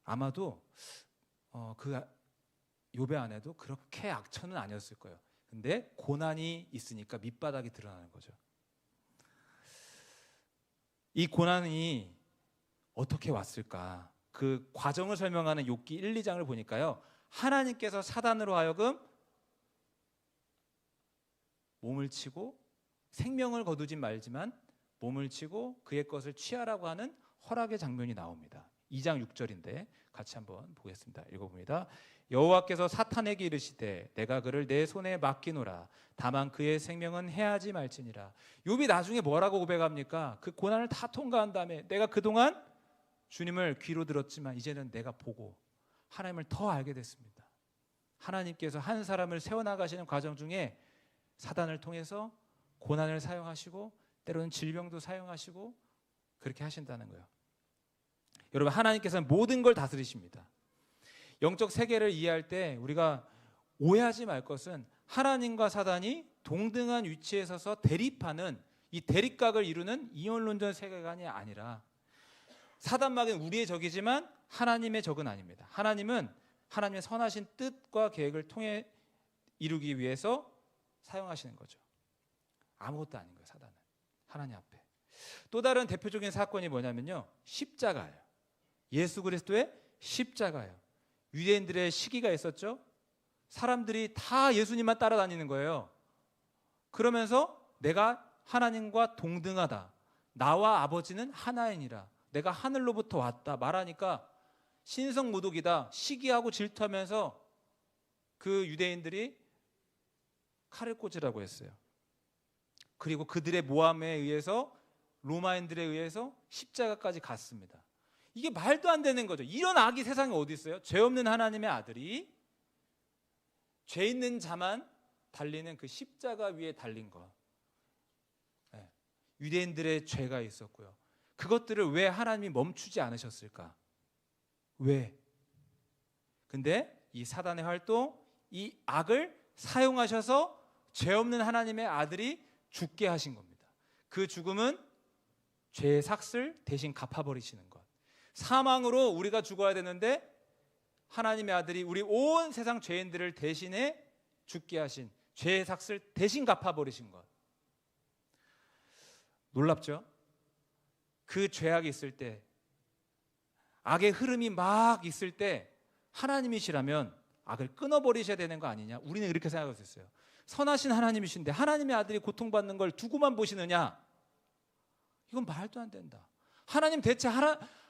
아마도 그 욥의 아내도 그렇게 악처는 아니었을 거예요. 근데 고난이 있으니까 밑바닥이 드러나는 거죠. 이 고난이 어떻게 왔을까? 그 과정을 설명하는 욥기 1, 2장을 보니까요, 하나님께서 사단으로 하여금 몸을 치고 생명을 거두진 말지만 몸을 치고 그의 것을 취하라고 하는 허락의 장면이 나옵니다. 2장 6절인데 같이 한번 보겠습니다. 읽어봅니다. 여호와께서 사탄에게 이르시되 내가 그를 내 손에 맡기노라. 다만 그의 생명은 해하지 말지니라. 욥이 나중에 뭐라고 고백합니까? 그 고난을 다 통과한 다음에 내가 그동안 주님을 귀로 들었지만 이제는 내가 보고 하나님을 더 알게 됐습니다. 하나님께서 한 사람을 세워나가시는 과정 중에 사단을 통해서 고난을 사용하시고 때로는 질병도 사용하시고 그렇게 하신다는 거예요. 여러분, 하나님께서는 모든 걸 다스리십니다. 영적 세계를 이해할 때 우리가 오해하지 말 것은 하나님과 사단이 동등한 위치에 서서 대립하는 이 대립각을 이루는 이원론전 세계관이 아니라 사단막은 우리의 적이지만 하나님의 적은 아닙니다. 하나님은 하나님의 선하신 뜻과 계획을 통해 이루기 위해서 사용하시는 거죠. 아무것도 아닌 거예요, 사단은. 하나님 앞에. 또 다른 대표적인 사건이 뭐냐면요, 십자가예요. 예수 그리스도의 십자가예요. 유대인들의 시기가 있었죠. 사람들이 다 예수님만 따라다니는 거예요. 그러면서 내가 하나님과 동등하다, 나와 아버지는 하나이니라, 내가 하늘로부터 왔다 말하니까 신성모독이다, 시기하고 질투하면서 그 유대인들이 칼을 꽂으라고 했어요. 그리고 그들의 모함에 의해서 로마인들에 의해서 십자가까지 갔습니다. 이게 말도 안 되는 거죠. 이런 악이 세상에 어디 있어요? 죄 없는 하나님의 아들이 죄 있는 자만 달리는 그 십자가 위에 달린 것. 네. 유대인들의 죄가 있었고요. 그것들을 왜 하나님이 멈추지 않으셨을까? 왜? 근데 이 사단의 활동, 이 악을 사용하셔서 죄 없는 하나님의 아들이 죽게 하신 겁니다. 그 죽음은 죄의 삭슬 대신 갚아버리시는 것. 사망으로 우리가 죽어야 되는데 하나님의 아들이 우리 온 세상 죄인들을 대신해 죽게 하신, 죄의 삭슬 대신 갚아버리신 것. 놀랍죠? 그 죄악이 있을 때, 악의 흐름이 막 있을 때 하나님이시라면 악을 끊어버리셔야 되는 거 아니냐? 우리는 이렇게 생각할 수 있어요. 선하신 하나님이신데 하나님의 아들이 고통받는 걸 두고만 보시느냐? 이건 말도 안 된다. 하나님 대체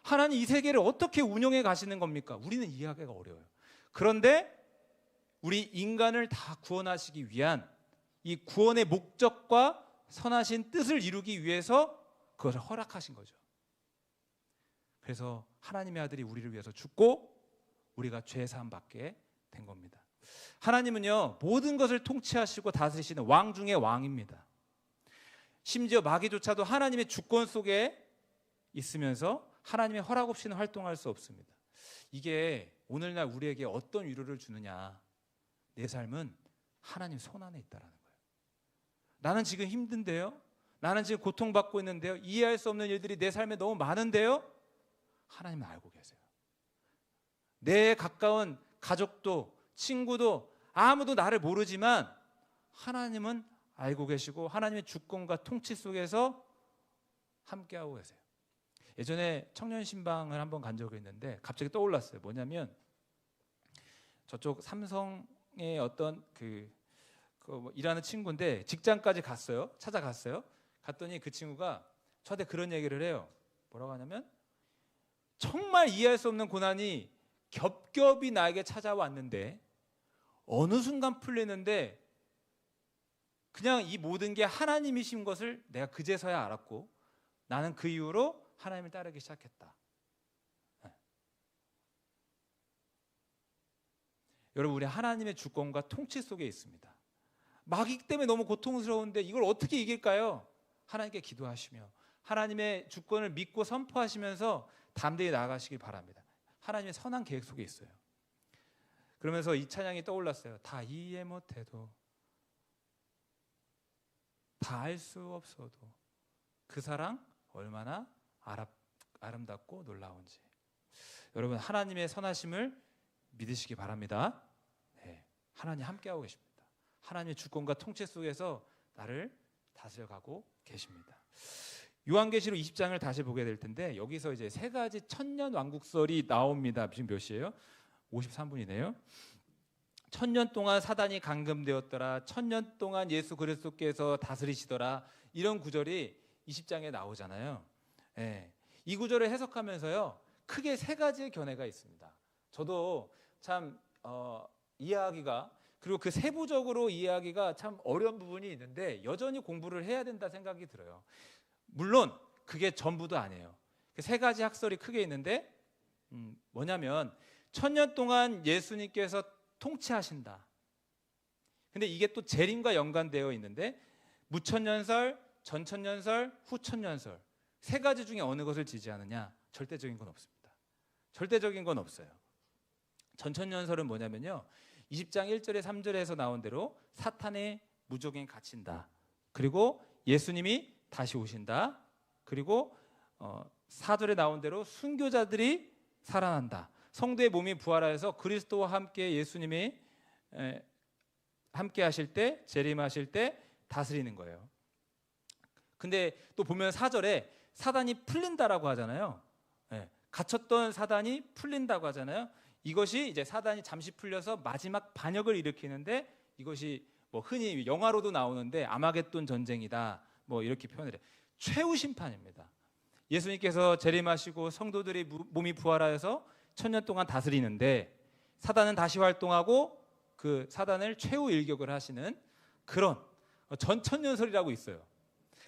하나님 이 세계를 어떻게 운영해 가시는 겁니까? 우리는 이해하기가 어려워요. 그런데 우리 인간을 다 구원하시기 위한 이 구원의 목적과 선하신 뜻을 이루기 위해서 그것을 허락하신 거죠. 그래서 하나님의 아들이 우리를 위해서 죽고 우리가 죄 사함 받게 된 겁니다. 하나님은요, 모든 것을 통치하시고 다스리시는 왕 중의 왕입니다. 심지어 마귀조차도 하나님의 주권 속에 있으면서 하나님의 허락 없이는 활동할 수 없습니다. 이게 오늘날 우리에게 어떤 위로를 주느냐? 내 삶은 하나님 손 안에 있다는 거예요. 나는 지금 힘든데요? 나는 지금 고통받고 있는데요? 이해할 수 없는 일들이 내 삶에 너무 많은데요? 하나님은 알고 계세요. 내 가까운 가족도 친구도 아무도 나를 모르지만 하나님은 알고 계시고 하나님의 주권과 통치 속에서 함께하고 계세요. 예전에 청년 신방을 한번 간 적이 있는데 갑자기 떠올랐어요. 뭐냐면 저쪽 삼성의 어떤 뭐 일하는 친구인데 직장까지 갔어요. 찾아갔어요. 갔더니 그 친구가 저한테 그런 얘기를 해요. 뭐라고 하냐면 정말 이해할 수 없는 고난이 겹겹이 나에게 찾아왔는데 어느 순간 풀리는데 그냥 이 모든 게 하나님이신 것을 내가 그제서야 알았고 나는 그 이후로 하나님을 따르기 시작했다. 여러분, 우리 하나님의 주권과 통치 속에 있습니다. 마귀 때문에 너무 고통스러운데 이걸 어떻게 이길까요? 하나님께 기도하시며 하나님의 주권을 믿고 선포하시면서 담대히 나아가시길 바랍니다. 하나님의 선한 계획 속에 있어요. 그러면서 이 찬양이 떠올랐어요. 다 이해 못해도, 다 알 수 없어도 그 사랑 얼마나 아름답고 놀라운지. 여러분, 하나님의 선하심을 믿으시기 바랍니다. 네, 하나님 함께하고 계십니다. 하나님의 주권과 통치 속에서 나를 다스려가고 계십니다. 요한계시록 20장을 다시 보게 될 텐데 여기서 이제 세 가지 천년 왕국설이 나옵니다. 지금 몇 시예요? 53분이네요. 천년 동안 사단이 감금되었더라. 천년 동안 예수 그리스도께서 다스리시더라. 이런 구절이 20장에 나오잖아요. 예. 이 구절을 해석하면서요, 크게 세 가지의 견해가 있습니다. 저도 참 이해하기가, 그리고 그 세부적으로 이해하기가 참 어려운 부분이 있는데 여전히 공부를 해야 된다 생각이 들어요. 물론 그게 전부도 아니에요. 그 세 가지 학설이 크게 있는데 뭐냐면, 천년 동안 예수님께서 통치하신다. 근데 이게 또 재림과 연관되어 있는데 무천년설, 전천년설, 후천년설 세 가지 중에 어느 것을 지지하느냐? 절대적인 건 없습니다. 절대적인 건 없어요. 전천년설은 뭐냐면요, 20장 1절에 3절에서 나온 대로 사탄의 무적인 갇힌다. 그리고 예수님이 다시 오신다. 그리고 4절에 나온 대로 순교자들이 살아난다. 성도의 몸이 부활하여서 그리스도와 함께 예수님이 함께 하실 때, 재림하실 때 다스리는 거예요. 근데 또 보면 4절에 사단이 풀린다라고 하잖아요. 갇혔던 사단이 풀린다고 하잖아요. 이것이 이제 사단이 잠시 풀려서 마지막 반역을 일으키는데, 이것이 뭐 흔히 영화로도 나오는데 아마겟돈 전쟁이다, 뭐 이렇게 표현을 해요. 최후 심판입니다. 예수님께서 재림하시고 성도들이 몸이 부활하여서 천년 동안 다스리는데 사단은 다시 활동하고 그 사단을 최후 일격을 하시는 그런 전천년설이라고 있어요.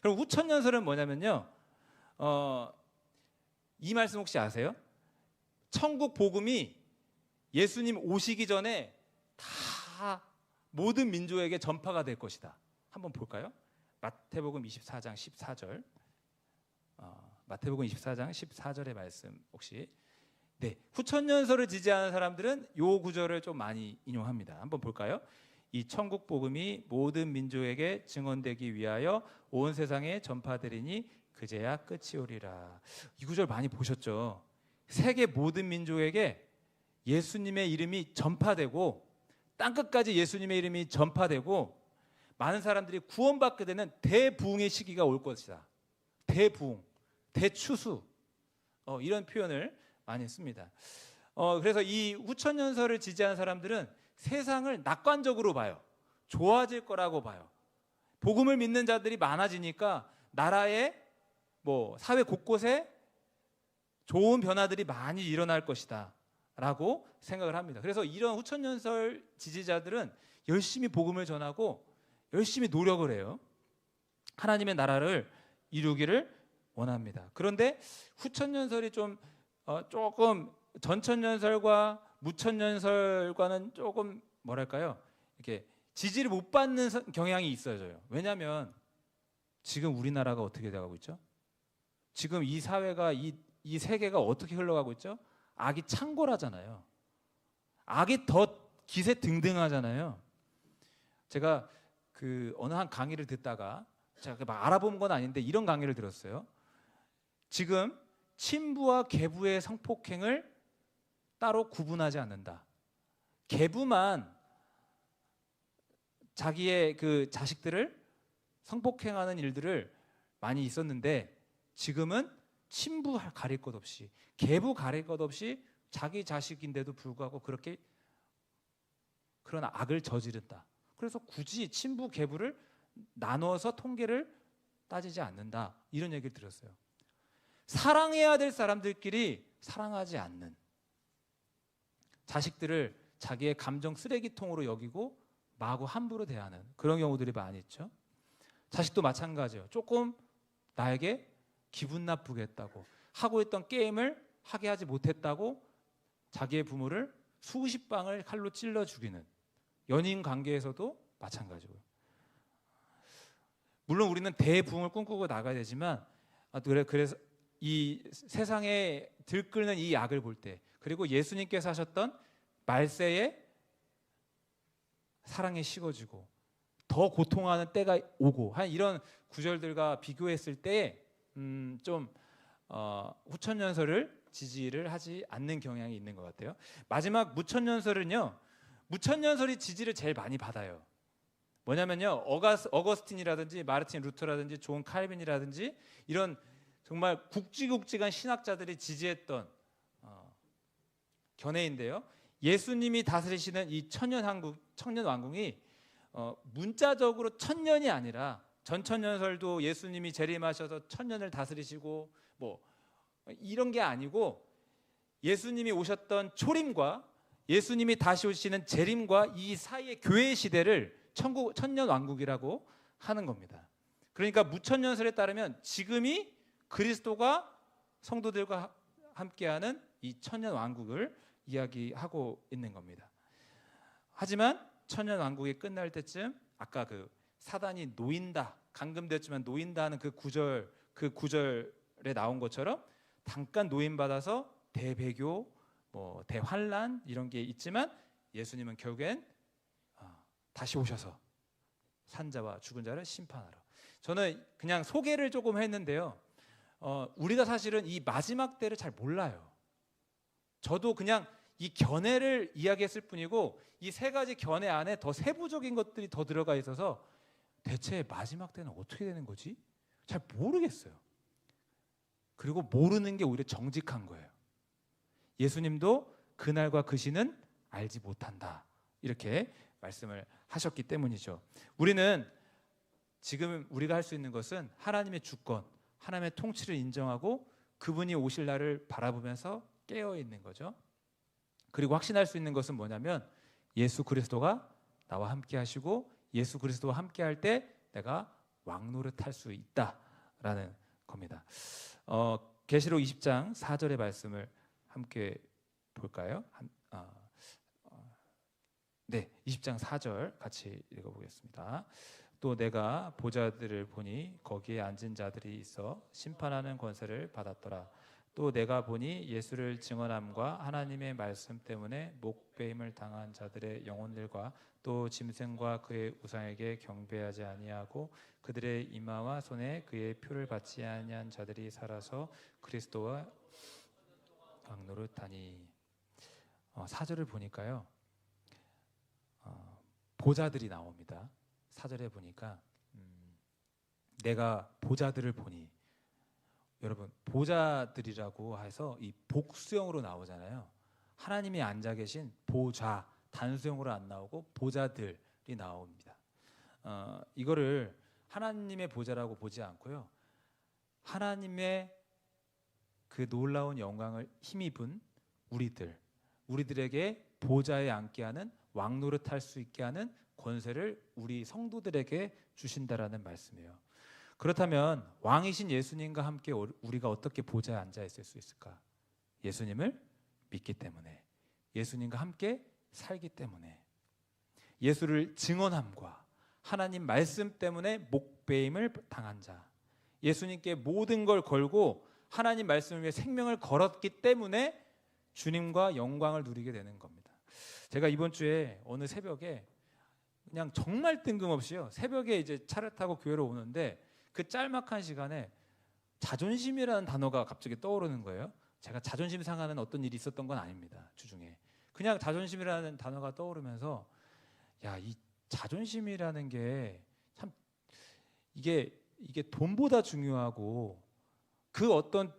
그럼 후천년설은 뭐냐면요, 이 말씀 혹시 아세요? 천국 복음이 예수님 오시기 전에 다 모든 민족에게 전파가 될 것이다. 한번 볼까요? 마태복음 24장 14절. 마태복음 24장 14절의 말씀 혹시. 네, 후천년설을 지지하는 사람들은 요 구절을 좀 많이 인용합니다. 한번 볼까요? 이 천국 복음이 모든 민족에게 증언되기 위하여 온 세상에 전파되리니 그제야 끝이 오리라. 이 구절 많이 보셨죠? 세계 모든 민족에게 예수님의 이름이 전파되고 땅끝까지 예수님의 이름이 전파되고 많은 사람들이 구원받게 되는 대부흥의 시기가 올 것이다. 대부흥, 대추수, 이런 표현을 많이 씁니다. 그래서 이 후천년설을 지지하는 사람들은 세상을 낙관적으로 봐요. 좋아질 거라고 봐요. 복음을 믿는 자들이 많아지니까 나라의 뭐 사회 곳곳에 좋은 변화들이 많이 일어날 것이다 라고 생각을 합니다. 그래서 이런 후천년설 지지자들은 열심히 복음을 전하고 열심히 노력을 해요. 하나님의 나라를 이루기를 원합니다. 그런데 후천년설이 좀 조금 전천년설과 무천년설과는 조금 뭐랄까요, 이렇게 지지를 못 받는 경향이 있어져요. 왜냐하면 지금 우리나라가 어떻게 돼가고 있죠? 지금 이 사회가 이 세계가 어떻게 흘러가고 있죠? 악이 창궐하잖아요. 악이 더 기세 등등하잖아요. 제가 그 어느 한 강의를 듣다가 제가 막 알아본 건 아닌데 이런 강의를 들었어요. 지금 친부와 계부의 성폭행을 따로 구분하지 않는다. 계부만 자기의 그 자식들을 성폭행하는 일들을 많이 있었는데 지금은 친부 가릴 것 없이, 계부 가릴 것 없이 자기 자식인데도 불구하고 그렇게 그런 악을 저지른다. 그래서 굳이 친부 계부를 나눠서 통계를 따지지 않는다. 이런 얘기를 들었어요. 사랑해야 될 사람들끼리 사랑하지 않는, 자식들을 자기의 감정 쓰레기통으로 여기고 마구 함부로 대하는 그런 경우들이 많이 있죠. 자식도 마찬가지예요. 조금 나에게 기분 나쁘게 했다고, 하고 있던 게임을 하게 하지 못했다고 자기의 부모를 수십 방을 칼로 찔러 죽이는, 연인 관계에서도 마찬가지고요. 물론 우리는 대부흥을 꿈꾸고 나가야 되지만 그래서 이 세상에 들끓는 이 악을 볼 때, 그리고 예수님께서 하셨던 말세에 사랑에 식어지고 더 고통하는 때가 오고 한 이런 구절들과 비교했을 때 좀 후천연설을 지지를 하지 않는 경향이 있는 것 같아요. 마지막 무천연설은요, 무천연설이 지지를 제일 많이 받아요. 뭐냐면요, 어거스틴이라든지 마르틴 루터라든지 존 칼빈이라든지 이런 정말 굵직굵직한 신학자들이 지지했던 견해인데요. 예수님이 다스리시는 이 천년 왕궁이 문자적으로 천년이 아니라 전천년설도 예수님이 재림하셔서 천년을 다스리시고 뭐 이런 게 아니고, 예수님이 오셨던 초림과 예수님이 다시 오시는 재림과 이 사이의 교회 시대를 천년 왕국이라고 하는 겁니다. 그러니까 무천년설에 따르면 지금이 그리스도가 성도들과 함께하는 이 천년 왕국을 이야기하고 있는 겁니다. 하지만 천년 왕국이 끝날 때쯤 아까 그 사단이 놓인다, 감금됐지만 놓인다 하는 그 구절에 나온 것처럼 잠깐 노임받아서 대배교, 뭐 대환란 이런 게 있지만 예수님은 결국엔 다시 오셔서 산자와 죽은 자를 심판하러. 저는 그냥 소개를 조금 했는데요. 우리가 사실은 이 마지막 때를 잘 몰라요. 저도 그냥 이 견해를 이야기했을 뿐이고 이 세 가지 견해 안에 더 세부적인 것들이 더 들어가 있어서 대체 마지막 때는 어떻게 되는 거지? 잘 모르겠어요. 그리고 모르는 게 오히려 정직한 거예요. 예수님도 그날과 그 시는 알지 못한다, 이렇게 말씀을 하셨기 때문이죠. 우리는 지금 우리가 할 수 있는 것은 하나님의 주권, 하나님의 통치를 인정하고 그분이 오실 날을 바라보면서 깨어 있는 거죠. 그리고 확신할 수 있는 것은 뭐냐면 예수 그리스도가 나와 함께 하시고 예수 그리스도와 함께 할 때 내가 왕노릇할 수 있다라는 겁니다. 계시록 20장 4절의 말씀을 함께 볼까요? 네, 20장 4절 같이 읽어보겠습니다. 또 내가 보좌들을 보니 거기에 앉은 자들이 있어 심판하는 권세를 받았더라. 또 내가 보니 예수를 증언함과 하나님의 말씀 때문에 목배임을 당한 자들의 영혼들과 또 짐승과 그의 우상에게 경배하지 아니하고 그들의 이마와 손에 그의 표를 받지 아니한 자들이 살아서 그리스도와 왕노릇하니. 4절을 보니까요, 보좌들이 나옵니다. 4절에 보니까 내가 보좌들을 보니, 여러분 보좌들이라고 해서 이 복수형으로 나오잖아요. 하나님이 앉아 계신 보좌, 단수형으로 안 나오고 보좌들이 나옵니다. 이거를 하나님의 보좌라고 보지 않고요, 하나님의 그 놀라운 영광을 힘입은 우리들에게 보좌에 앉게 하는, 왕노릇할 수 있게 하는 권세를 우리 성도들에게 주신다라는 말씀이에요. 그렇다면 왕이신 예수님과 함께 우리가 어떻게 보좌에 앉아 있을 수 있을까? 예수님을 믿기 때문에, 예수님과 함께 살기 때문에, 예수를 증언함과 하나님 말씀 때문에 목배임을 당한 자, 예수님께 모든 걸 걸고 하나님 말씀을 위해 생명을 걸었기 때문에 주님과 영광을 누리게 되는 겁니다. 제가 이번 주에 어느 새벽에 그냥 정말 뜬금없이요, 새벽에 이제 차를 타고 교회로 오는데 그 짤막한 시간에 자존심이라는 단어가 갑자기 떠오르는 거예요. 제가 자존심 상하는 어떤 일이 있었던 건 아닙니다. 주중에 그냥 자존심이라는 단어가 떠오르면서, 야, 이 자존심이라는 게 참 이게 돈보다 중요하고 그 어떤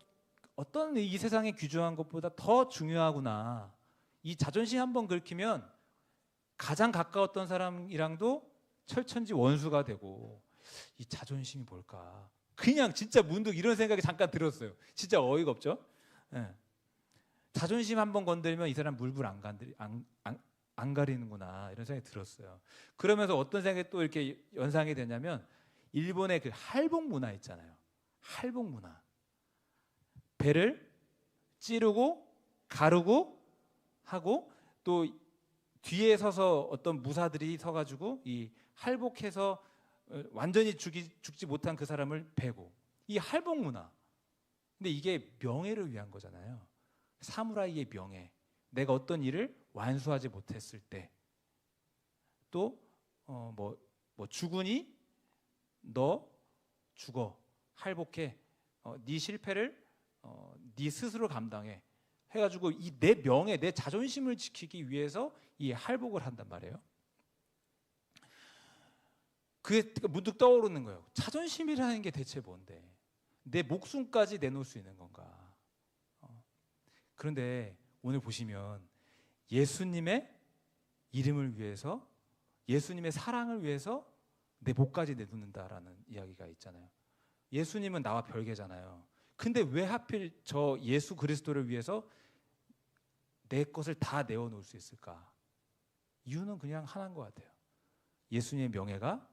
이 세상에 귀중한 것보다 더 중요하구나. 이 자존심 한번 긁히면 가장 가까웠던 사람이랑도 철천지 원수가 되고, 이 자존심이 뭘까? 그냥 진짜 문득 이런 생각이 잠깐 들었어요. 진짜 어이가 없죠? 네. 자존심 한번 건들면 이 사람 물불 안 가리는구나, 이런 생각이 들었어요. 그러면서 어떤 생각이 또 이렇게 연상이 되냐면, 일본의 그 할복 문화 있잖아요. 할복 문화. 배를 찌르고 가르고 하고 또 뒤에 서서 어떤 무사들이 서가지고 이 할복해서 완전히 죽지 못한 그 사람을 베고, 이 할복 문화. 근데 이게 명예를 위한 거잖아요. 사무라이의 명예. 내가 어떤 일을 완수하지 못했을 때, 또 죽으니 너 죽어, 할복해, 네 실패를 네 스스로 감당해 해가지고 이 내 명예, 내 자존심을 지키기 위해서 이 할복을 한단 말이에요. 그게 문득 떠오르는 거예요. 자존심이라는 게 대체 뭔데? 내 목숨까지 내놓을 수 있는 건가? 그런데 오늘 보시면 예수님의 이름을 위해서, 예수님의 사랑을 위해서 내 목까지 내놓는다라는 이야기가 있잖아요. 예수님은 나와 별개잖아요. 근데 왜 하필 저 예수 그리스도를 위해서 내 것을 다 내어놓을 수 있을까? 이유는 그냥 하나인 것 같아요. 예수님의 명예가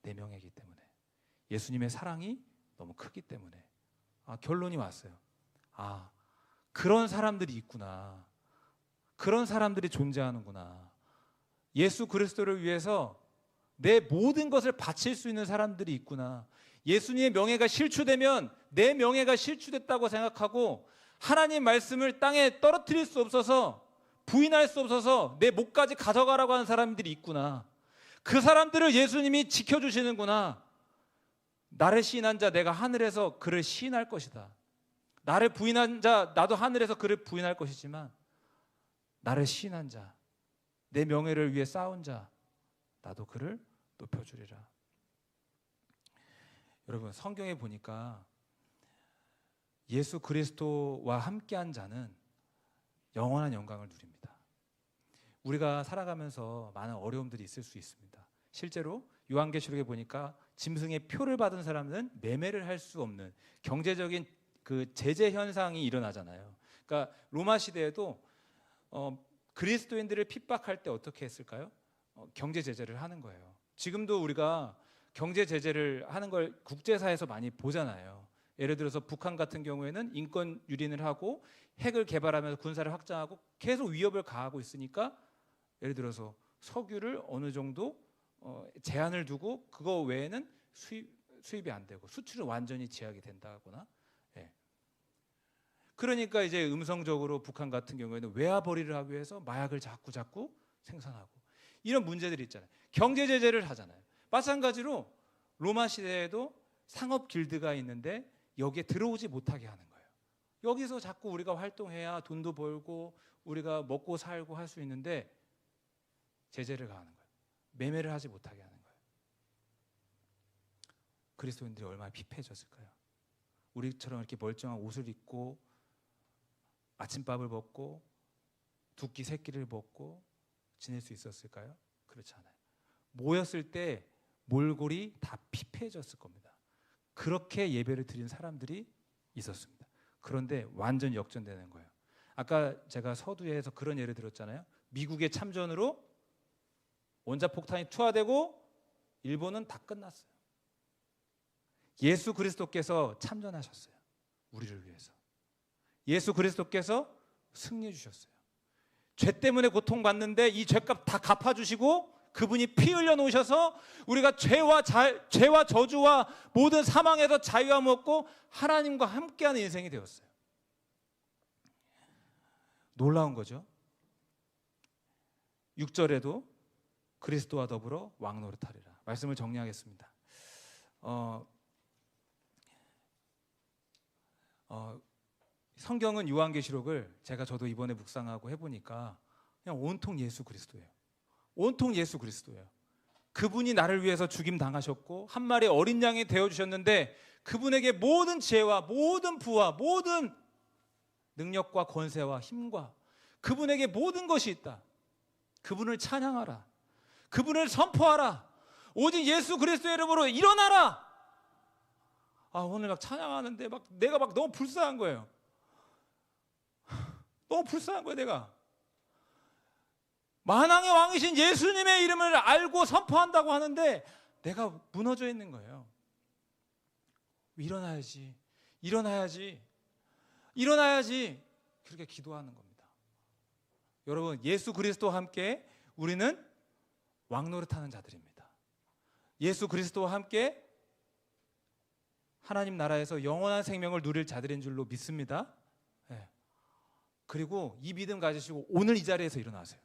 내 명예이기 때문에, 예수님의 사랑이 너무 크기 때문에. 결론이 왔어요. 그런 사람들이 있구나. 그런 사람들이 존재하는구나. 예수 그리스도를 위해서 내 모든 것을 바칠 수 있는 사람들이 있구나. 예수님의 명예가 실추되면 내 명예가 실추됐다고 생각하고 하나님 말씀을 땅에 떨어뜨릴 수 없어서, 부인할 수 없어서 내 목까지 가져가라고 하는 사람들이 있구나. 그 사람들을 예수님이 지켜주시는구나. 나를 시인한 자 내가 하늘에서 그를 시인할 것이다. 나를 부인한 자 나도 하늘에서 그를 부인할 것이지만, 나를 시인한 자, 내 명예를 위해 싸운 자 나도 그를 높여주리라. 여러분, 성경에 보니까 예수 그리스도와 함께한 자는 영원한 영광을 누립니다. 우리가 살아가면서 많은 어려움들이 있을 수 있습니다. 실제로 요한계시록에 보니까 짐승의 표를 받은 사람은 매매를 할 수 없는 경제적인 그 제재 현상이 일어나잖아요. 그러니까 로마 시대에도 그리스도인들을 핍박할 때 어떻게 했을까요? 경제 제재를 하는 거예요. 지금도 우리가 경제 제재를 하는 걸 국제사에서 많이 보잖아요. 예를 들어서 북한 같은 경우에는 인권 유린을 하고 핵을 개발하면서 군사를 확장하고 계속 위협을 가하고 있으니까, 예를 들어서 석유를 어느 정도 제한을 두고 그거 외에는 수입이 안 되고 수출은 완전히 제약이 된다거나. 그러니까 이제 음성적으로 북한 같은 경우에는 외화벌이를 하기 위해서 마약을 자꾸 생산하고, 이런 문제들이 있잖아요. 경제 제재를 하잖아요. 마찬가지로 로마 시대에도 상업 길드가 있는데 여기에 들어오지 못하게 하는 거예요. 여기서 자꾸 우리가 활동해야 돈도 벌고 우리가 먹고 살고 할 수 있는데 제재를 가하는 거예요. 매매를 하지 못하게 하는 거예요. 그리스도인들이 얼마나 피폐해졌을까요? 우리처럼 이렇게 멀쩡한 옷을 입고 아침밥을 먹고 두 끼 세 끼를 먹고 지낼 수 있었을까요? 그렇지 않아요. 모였을 때 몰골이 다 피폐해졌을 겁니다. 그렇게 예배를 드린 사람들이 있었습니다. 그런데 완전 역전되는 거예요. 아까 제가 서두에서 그런 예를 들었잖아요. 미국의 참전으로 원자폭탄이 투하되고 일본은 다 끝났어요. 예수 그리스도께서 참전하셨어요. 우리를 위해서. 예수 그리스도께서 승리해 주셨어요. 죄 때문에 고통받는데 이 죄값 다 갚아주시고 그분이 피 흘려 놓으셔서 우리가 죄와 저주와 모든 사망에서 자유함 얻고 하나님과 함께하는 인생이 되었어요. 놀라운 거죠. 6절에도 그리스도와 더불어 왕노릇하리라. 말씀을 정리하겠습니다. 성경은 요한계시록을 저도 이번에 묵상하고 해보니까 그냥 온통 예수 그리스도예요. 온통 예수 그리스도예요. 그분이 나를 위해서 죽임 당하셨고 한 마리의 어린 양이 되어주셨는데 그분에게 모든 지혜와 모든 부와 모든 능력과 권세와 힘과 그분에게 모든 것이 있다. 그분을 찬양하라. 그분을 선포하라. 오직 예수 그리스도의 이름으로 일어나라. 오늘 막 찬양하는데 내가 너무 불쌍한 거예요. 너무 불쌍한 거예요. 내가 만왕의 왕이신 예수님의 이름을 알고 선포한다고 하는데 내가 무너져 있는 거예요. 일어나야지 그렇게 기도하는 겁니다. 여러분, 예수 그리스도와 함께 우리는 왕노릇하는 자들입니다. 예수 그리스도와 함께 하나님 나라에서 영원한 생명을 누릴 자들인 줄로 믿습니다. 네. 그리고 이 믿음 가지시고 오늘 이 자리에서 일어나세요.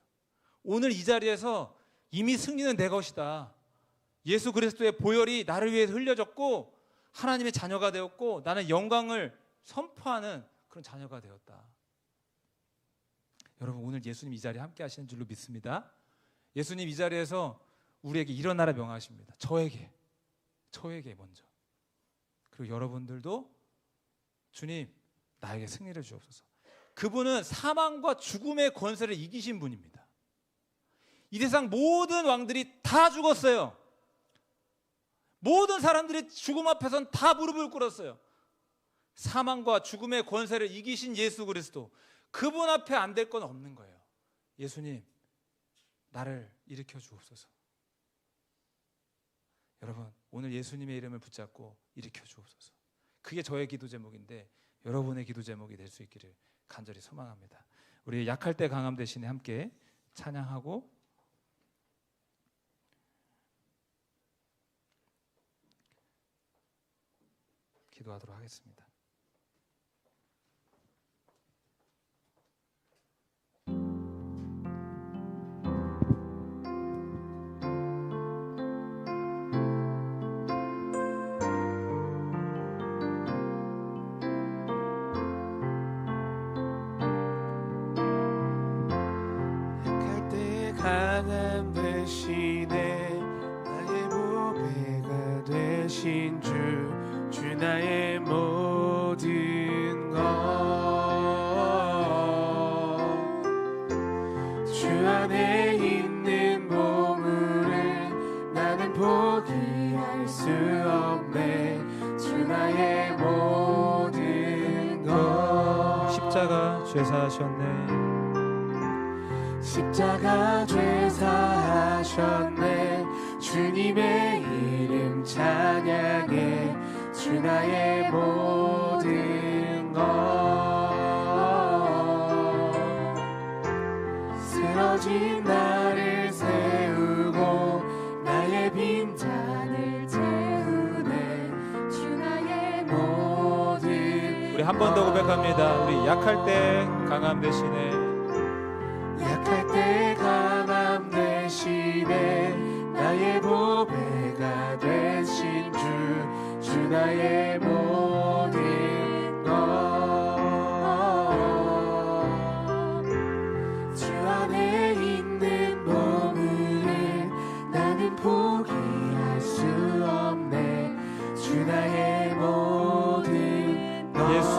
오늘 이 자리에서 이미 승리는 내 것이다. 예수 그리스도의 보혈이 나를 위해 흘려졌고 하나님의 자녀가 되었고 나는 영광을 선포하는 그런 자녀가 되었다. 여러분, 오늘 예수님 이 자리에 함께 하시는 줄로 믿습니다. 예수님 이 자리에서 우리에게 일어나라 명하십니다. 저에게 먼저. 그리고 여러분들도 주님, 나에게 승리를 주옵소서. 그분은 사망과 죽음의 권세를 이기신 분입니다. 이 세상 모든 왕들이 다 죽었어요. 모든 사람들이 죽음 앞에선 다 무릎을 꿇었어요. 사망과 죽음의 권세를 이기신 예수 그리스도, 그분 앞에 안 될 건 없는 거예요. 예수님, 나를 일으켜 주옵소서. 여러분, 오늘 예수님의 이름을 붙잡고 일으켜 주옵소서. 그게 저의 기도 제목인데 여러분의 기도 제목이 될 수 있기를 간절히 소망합니다. 우리 약할 때 강함 대신에 함께 찬양하고 기도하도록 하겠습니다. 약할 때 강함 대신에 나의 보배가 되신 주 나의 모든 것, 주 안에 있는 보물을 나는 포기할 수 없네. 주 나의 모든 것. 십자가 죄사하셨네. 십자가 죄사하셨네. 주님의 이름 찬양해. 주 나의 모든 것. 쓰러진 나를 세우고 나의 빈잔을 채우네. 주 나의 모든. 우리 한 번 더 고백합니다. 우리 약할 때 강함 대신에, 약할 때 강함 대신에 나의 보배가 되신 주 나의 모든 것. 주 안에 있는 보물을 나는 포기할 수 없네. 주 나의 모든 것. 예수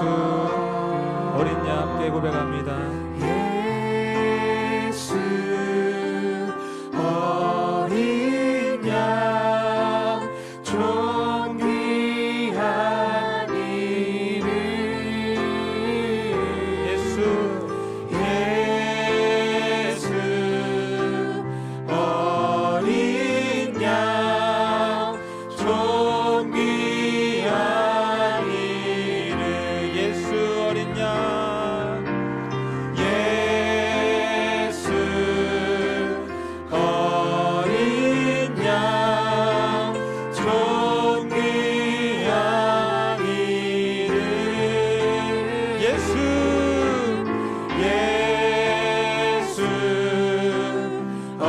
어린 양 함께 고백합니다. 예수 어린 양 존귀한 이름. 예수 어린 양 존귀한 이름. 예수 어린 양, 예수 어린 양 존귀한 이름. 예수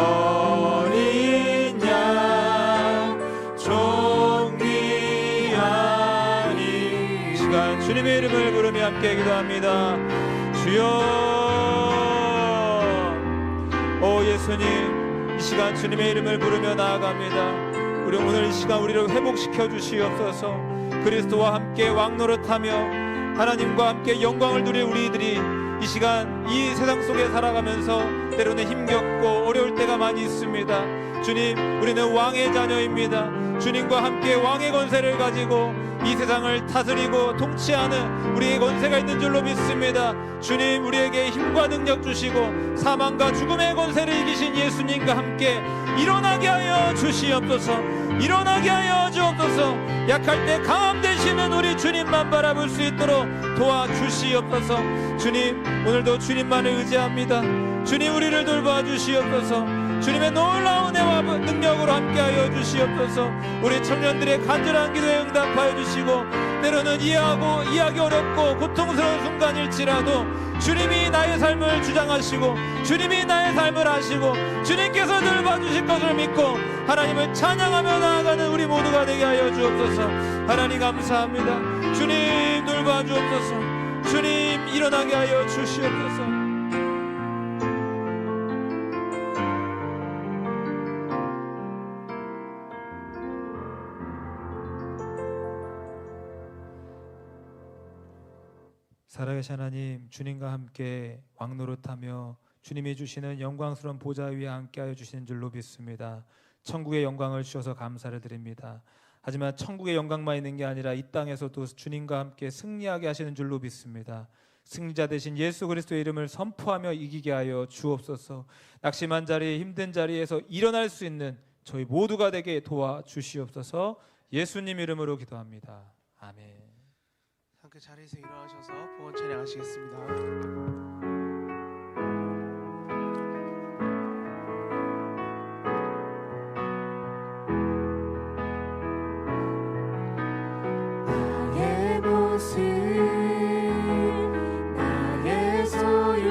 어린 양 존귀한 이름. 이 시간 주님의 이름을 부르며 함께 기도합니다. 주여, 오 예수님, 이 시간 주님의 이름을 부르며 나아갑니다. 우리 오늘 이 시간 우리를 회복시켜 주시옵소서. 그리스도와 함께 왕노릇하며 하나님과 함께 영광을 누릴 우리들이 이 시간 이 세상 속에 살아가면서 때로는 힘겹고 어려울 때가 많이 있습니다. 주님, 우리는 왕의 자녀입니다. 주님과 함께 왕의 권세를 가지고 이 세상을 다스리고 통치하는 우리의 권세가 있는 줄로 믿습니다. 주님, 우리에게 힘과 능력 주시고 사망과 죽음의 권세를 이기신 예수님과 함께 일어나게 하여 주시옵소서. 일어나게 하여 주옵소서. 약할 때 강함 되시는 우리 주님만 바라볼 수 있도록 도와주시옵소서. 주님, 오늘도 주님만을 의지합니다. 주님, 우리를 돌봐주시옵소서. 주님의 놀라운 은혜와 능력으로 함께하여 주시옵소서. 우리 청년들의 간절한 기도에 응답하여 주시고, 때로는 이해하기 어렵고 고통스러운 순간일지라도 주님이 나의 삶을 주장하시고 주님이 나의 삶을 하시고 주님께서 돌봐주실 것을 믿고 하나님을 찬양하며 나아가는 우리 모두가 되게 하여 주옵소서. 하나님 감사합니다. 주님 돌봐주옵소서. 주님 일어나게 하여 주시옵소서. 살아계신 하나님, 주님과 함께 왕노릇하며 주님이 주시는 영광스러운 보좌 위에 함께하여 주시는 줄로 믿습니다. 천국의 영광을 주셔서 감사를 드립니다. 하지만 천국의 영광만 있는 게 아니라 이 땅에서도 주님과 함께 승리하게 하시는 줄로 믿습니다. 승리자 되신 예수 그리스도의 이름을 선포하며 이기게 하여 주옵소서. 낙심한 자리, 힘든 자리에서 일어날 수 있는 저희 모두가 되게 도와주시옵소서. 예수님 이름으로 기도합니다. 아멘. 함께 자리에서 일어나셔서 봉헌 찬양하시겠습니다. 나의 모습 나의 소유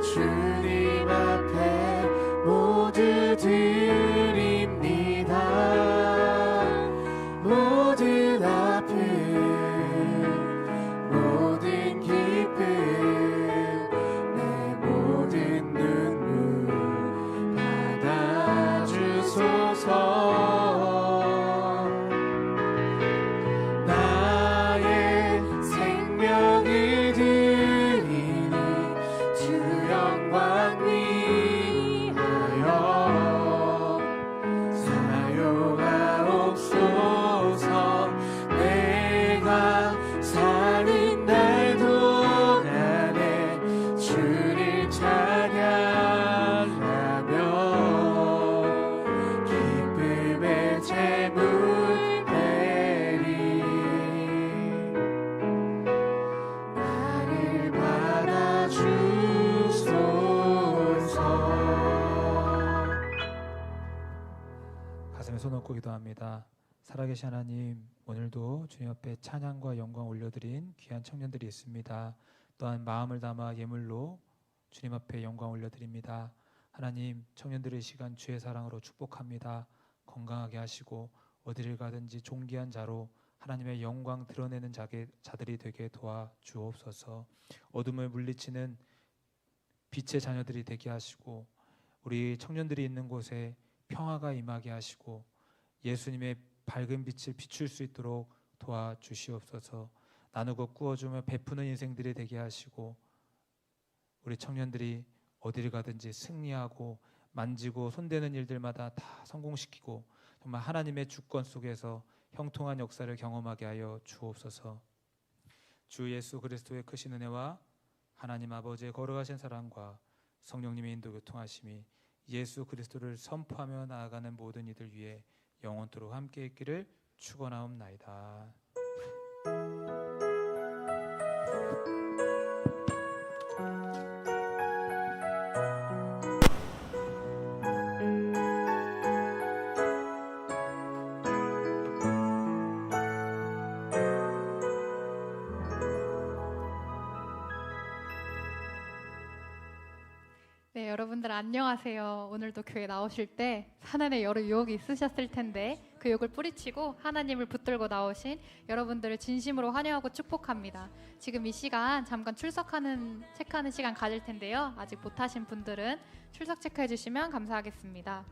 주님 앞에 모두 드립니다. 모든 아픔 모든 기쁨 내 모든 눈물 받아주소서. 나의 생명을 드리니 주 영광 위하여 사용하옵소서. 내가 사는 날 동안에 주를 찬양하며 기쁨의 제물 드리 나를 받아주소서. 가슴에 손 얹고 기도합니다. 살아계신 하나님, 오늘도 주님 앞에 찬양과 영광 올려드린 귀한 청년들이 있습니다. 또한 마음을 담아 예물로 주님 앞에 영광 올려드립니다. 하나님, 청년들의 시간 주의 사랑으로 축복합니다. 건강하게 하시고 어디를 가든지 존귀한 자로 하나님의 영광 드러내는 자들이 되게 도와주옵소서. 어둠을 물리치는 빛의 자녀들이 되게 하시고 우리 청년들이 있는 곳에 평화가 임하게 하시고 예수님의 밝은 빛을 비출 수 있도록 도와주시옵소서. 나누고 꾸어주며 베푸는 인생들이 되게 하시고 우리 청년들이 어디를 가든지 승리하고 만지고 손대는 일들마다 다 성공시키고 정말 하나님의 주권 속에서 형통한 역사를 경험하게 하여 주옵소서. 주 예수 그리스도의 크신 은혜와 하나님 아버지의 거룩하신 사랑과 성령님의 인도 교통하심이 예수 그리스도를 선포하며 나아가는 모든 이들 위해 영원토록 함께 있기를 축원하옵나이다. 네, 여러분들 안녕하세요. 오늘도 교회 나오실 때 하나님의 여러 유혹이 있으셨을 텐데 그 유혹을 뿌리치고 하나님을 붙들고 나오신 여러분들을 진심으로 환영하고 축복합니다. 지금 이 시간 잠깐 체크하는 시간 가질 텐데요. 아직 못하신 분들은 출석 체크해 주시면 감사하겠습니다.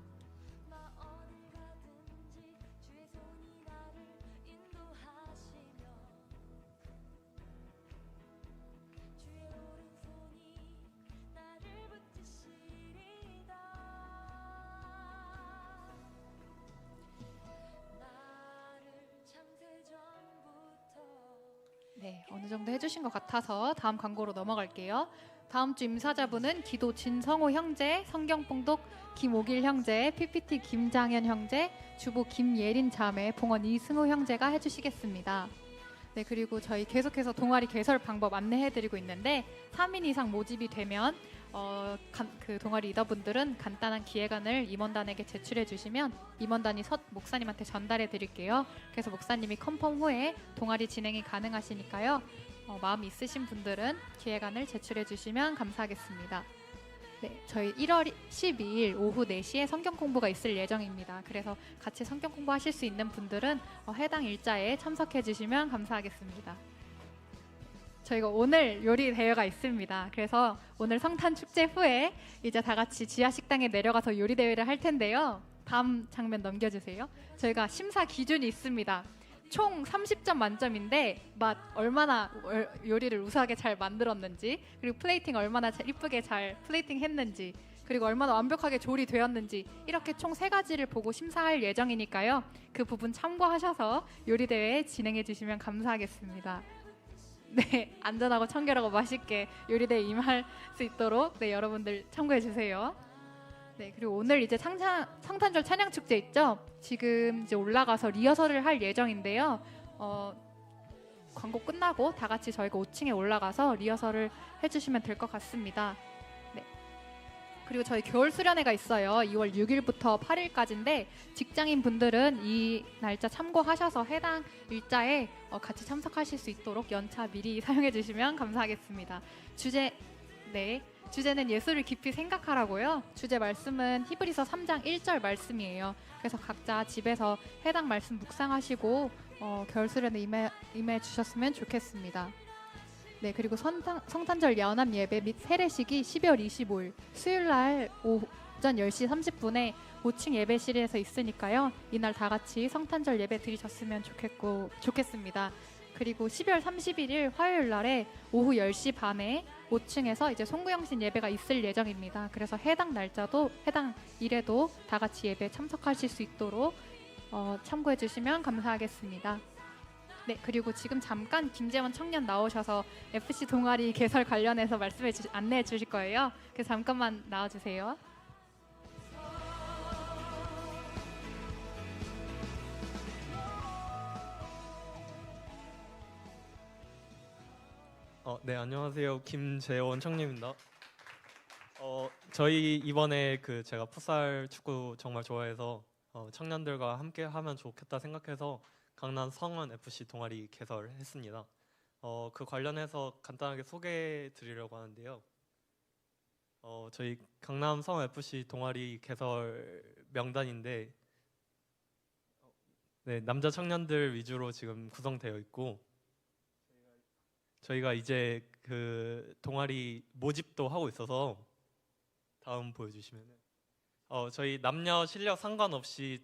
네, 어느 정도 해주신 것 같아서 다음 광고로 넘어갈게요. 다음 주 임사자분은 기도 진성호 형제, 성경봉독 김오길 형제, PPT 김장현 형제, 주보 김예린 자매, 봉헌 이승우 형제가 해주시겠습니다. 네, 그리고 저희 계속해서 동아리 개설 방법 안내해드리고 있는데 3인 이상 모집이 되면 그 동아리 리더분들은 간단한 기획안을 임원단에게 제출해 주시면 임원단이 목사님한테 전달해 드릴게요. 그래서 목사님이 컨펌 후에 동아리 진행이 가능하시니까요. 마음이 있으신 분들은 기획안을 제출해 주시면 감사하겠습니다. 네, 저희 1월 12일 오후 4시에 성경 공부가 있을 예정입니다. 그래서 같이 성경 공부하실 수 있는 분들은 해당 일자에 참석해 주시면 감사하겠습니다. 저희가 오늘 요리 대회가 있습니다. 그래서 오늘 성탄 축제 후에 이제 다 같이 지하 식당에 내려가서 요리 대회를 할 텐데요. 다음 장면 넘겨주세요. 저희가 심사 기준이 있습니다. 총 30점 만점인데 맛 얼마나 요리를 우수하게 잘 만들었는지, 그리고 플레이팅 얼마나 이쁘게 잘 플레이팅 했는지, 그리고 얼마나 완벽하게 조리되었는지, 이렇게 총 3가지를 보고 심사할 예정이니까요. 그 부분 참고하셔서 요리 대회 진행해 주시면 감사하겠습니다. 네, 안전하고 청결하고 맛있게 요리대회 임할 수 있도록 여러분들 참고해 주세요. 네, 그리고 오늘 이제 성탄절 찬양 축제 있죠? 지금 이제 올라가서 리허설을 할 예정인데요. 광고 끝나고 다 같이 저희가 5층에 올라가서 리허설을 해주시면 될 것 같습니다. 네. 그리고 저희 겨울 수련회가 있어요. 2월 6일부터 8일까지인데 직장인 분들은 이 날짜 참고하셔서 해당 일자에 같이 참석하실 수 있도록 연차 미리 사용해 주시면 감사하겠습니다. 주제는 예수를 깊이 생각하라고요. 주제 말씀은 히브리서 3장 1절 말씀이에요. 그래서 각자 집에서 해당 말씀 묵상하시고 겨울 수련회 임해 주셨으면 좋겠습니다. 네, 그리고 성탄절 연합 예배 및 세례식이 12월 25일 수요일 날 오전 10시 30분에 5층 예배실에서 있으니까요. 이날 다 같이 성탄절 예배 드리셨으면 좋겠습니다. 그리고 12월 31일 화요일 날에 오후 10시 반에 5층에서 이제 송구영신 예배가 있을 예정입니다. 그래서 해당 일에도 다 같이 예배 참석하실 수 있도록 참고해 주시면 감사하겠습니다. 네, 그리고 지금 잠깐 김재원 청년 나오셔서 FC 동아리 개설 관련해서 안내해 주실 거예요. 그래서 잠깐만 나와주세요. 네, 안녕하세요. 김재원 청년입니다. 저희 이번에 제가 풋살 축구 정말 좋아해서 청년들과 함께 하면 좋겠다 생각해서 강남 성원 FC 동아리 개설했습니다. 그 관련해서 간단하게 소개해 드리려고 하는데요. 저희 강남 성원 FC 동아리 개설 명단인데 네, 남자 청년들 위주로 지금 구성되어 있고 저희가 이제 그 동아리 모집도 하고 있어서 다음 보여주시면은 저희 남녀 실력 상관없이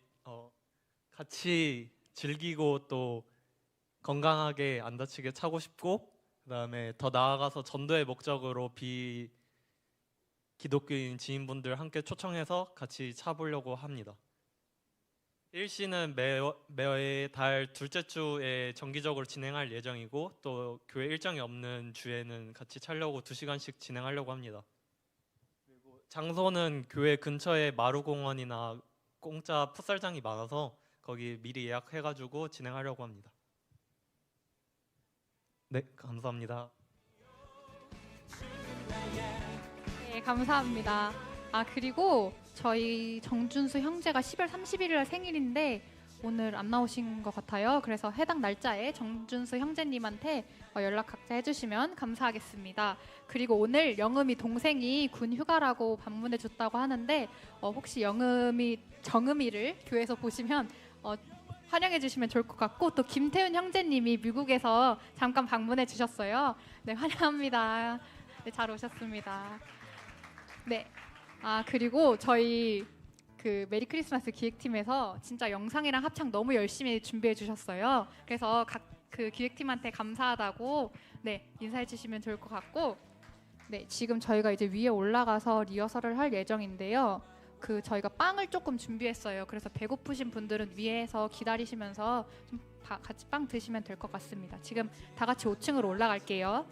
같이 즐기고 또 건강하게 안 다치게 차고 싶고 그다음에 더 나아가서 전도의 목적으로 비기독교인 지인분들 함께 초청해서 같이 차보려고 합니다. 일시는 매달 둘째 주에 정기적으로 진행할 예정이고 또 교회 일정이 없는 주에는 같이 차려고 2시간씩 진행하려고 합니다. 그리고 장소는 교회 근처에 마루공원이나 공짜 풋살장이 많아서 거기 미리 예약해가지고 진행하려고 합니다. 네, 감사합니다. 네, 감사합니다. 그리고 저희 정준수 형제가 10월 31일 생일인데 오늘 안 나오신 것 같아요. 그래서 해당 날짜에 정준수 형제님한테 연락 각자 해주시면 감사하겠습니다. 그리고 오늘 영음이 동생이 군 휴가라고 방문해 줬다고 하는데 혹시 정음이를 교회에서 보시면 환영해 주시면 좋을 것 같고 또 김태훈 형제님이 미국에서 잠깐 방문해 주셨어요. 네, 환영합니다. 네, 잘 오셨습니다. 네. 그리고 저희 그 메리 크리스마스 기획팀에서 진짜 영상이랑 합창 너무 열심히 준비해 주셨어요. 그래서 각 그 기획팀한테 감사하다고 인사해 주시면 좋을 것 같고 지금 저희가 이제 위에 올라가서 리허설을 할 예정인데요. 저희가 빵을 조금 준비했어요. 그래서 배고프신 분들은 위에서 기다리시면서 좀 같이 빵 드시면 될 것 같습니다. 지금 다 같이 5층으로 올라갈게요.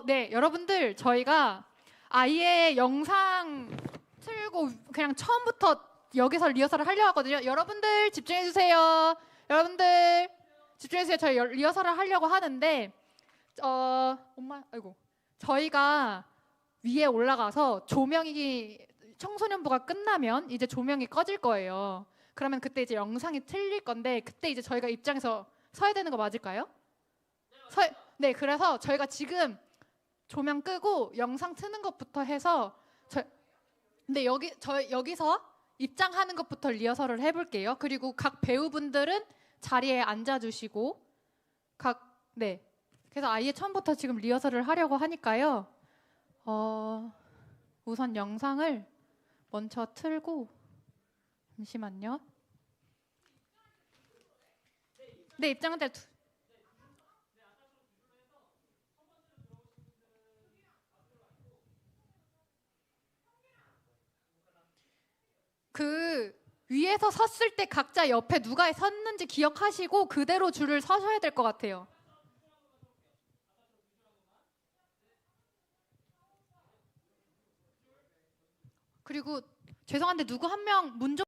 네, 여러분들 저희가 아예 영상 틀고 그냥 처음부터 여기서 리허설을 하려고 하거든요. 여러분들 집중해 주세요. 여러분들 집중해 주세요. 저희 리허설을 하려고 하는데 저희가 위에 올라가서 조명이 청소년부가 끝나면 이제 조명이 꺼질 거예요. 그러면 그때 이제 영상이 틀릴 건데 그때 이제 저희가 입장에서 서야 되는 거 맞을까요? 네, 그래서 저희가 지금 조명 끄고 영상 트는 것부터 해서 근데 여기서 입장하는 것부터 리허설을 해볼게요. 그리고 각 배우분들은 자리에 앉아주시고 네. 그래서 아예 처음부터 지금 리허설을 하려고 하니까요. 우선 영상을 먼저 틀고 잠시만요. 네, 입장은 때 그 위에서 섰을 때 각자 옆에 누가 섰는지 기억하시고 그대로 줄을 서셔야 될 것 같아요. 그리고 죄송한데 누구 한 명 문 좀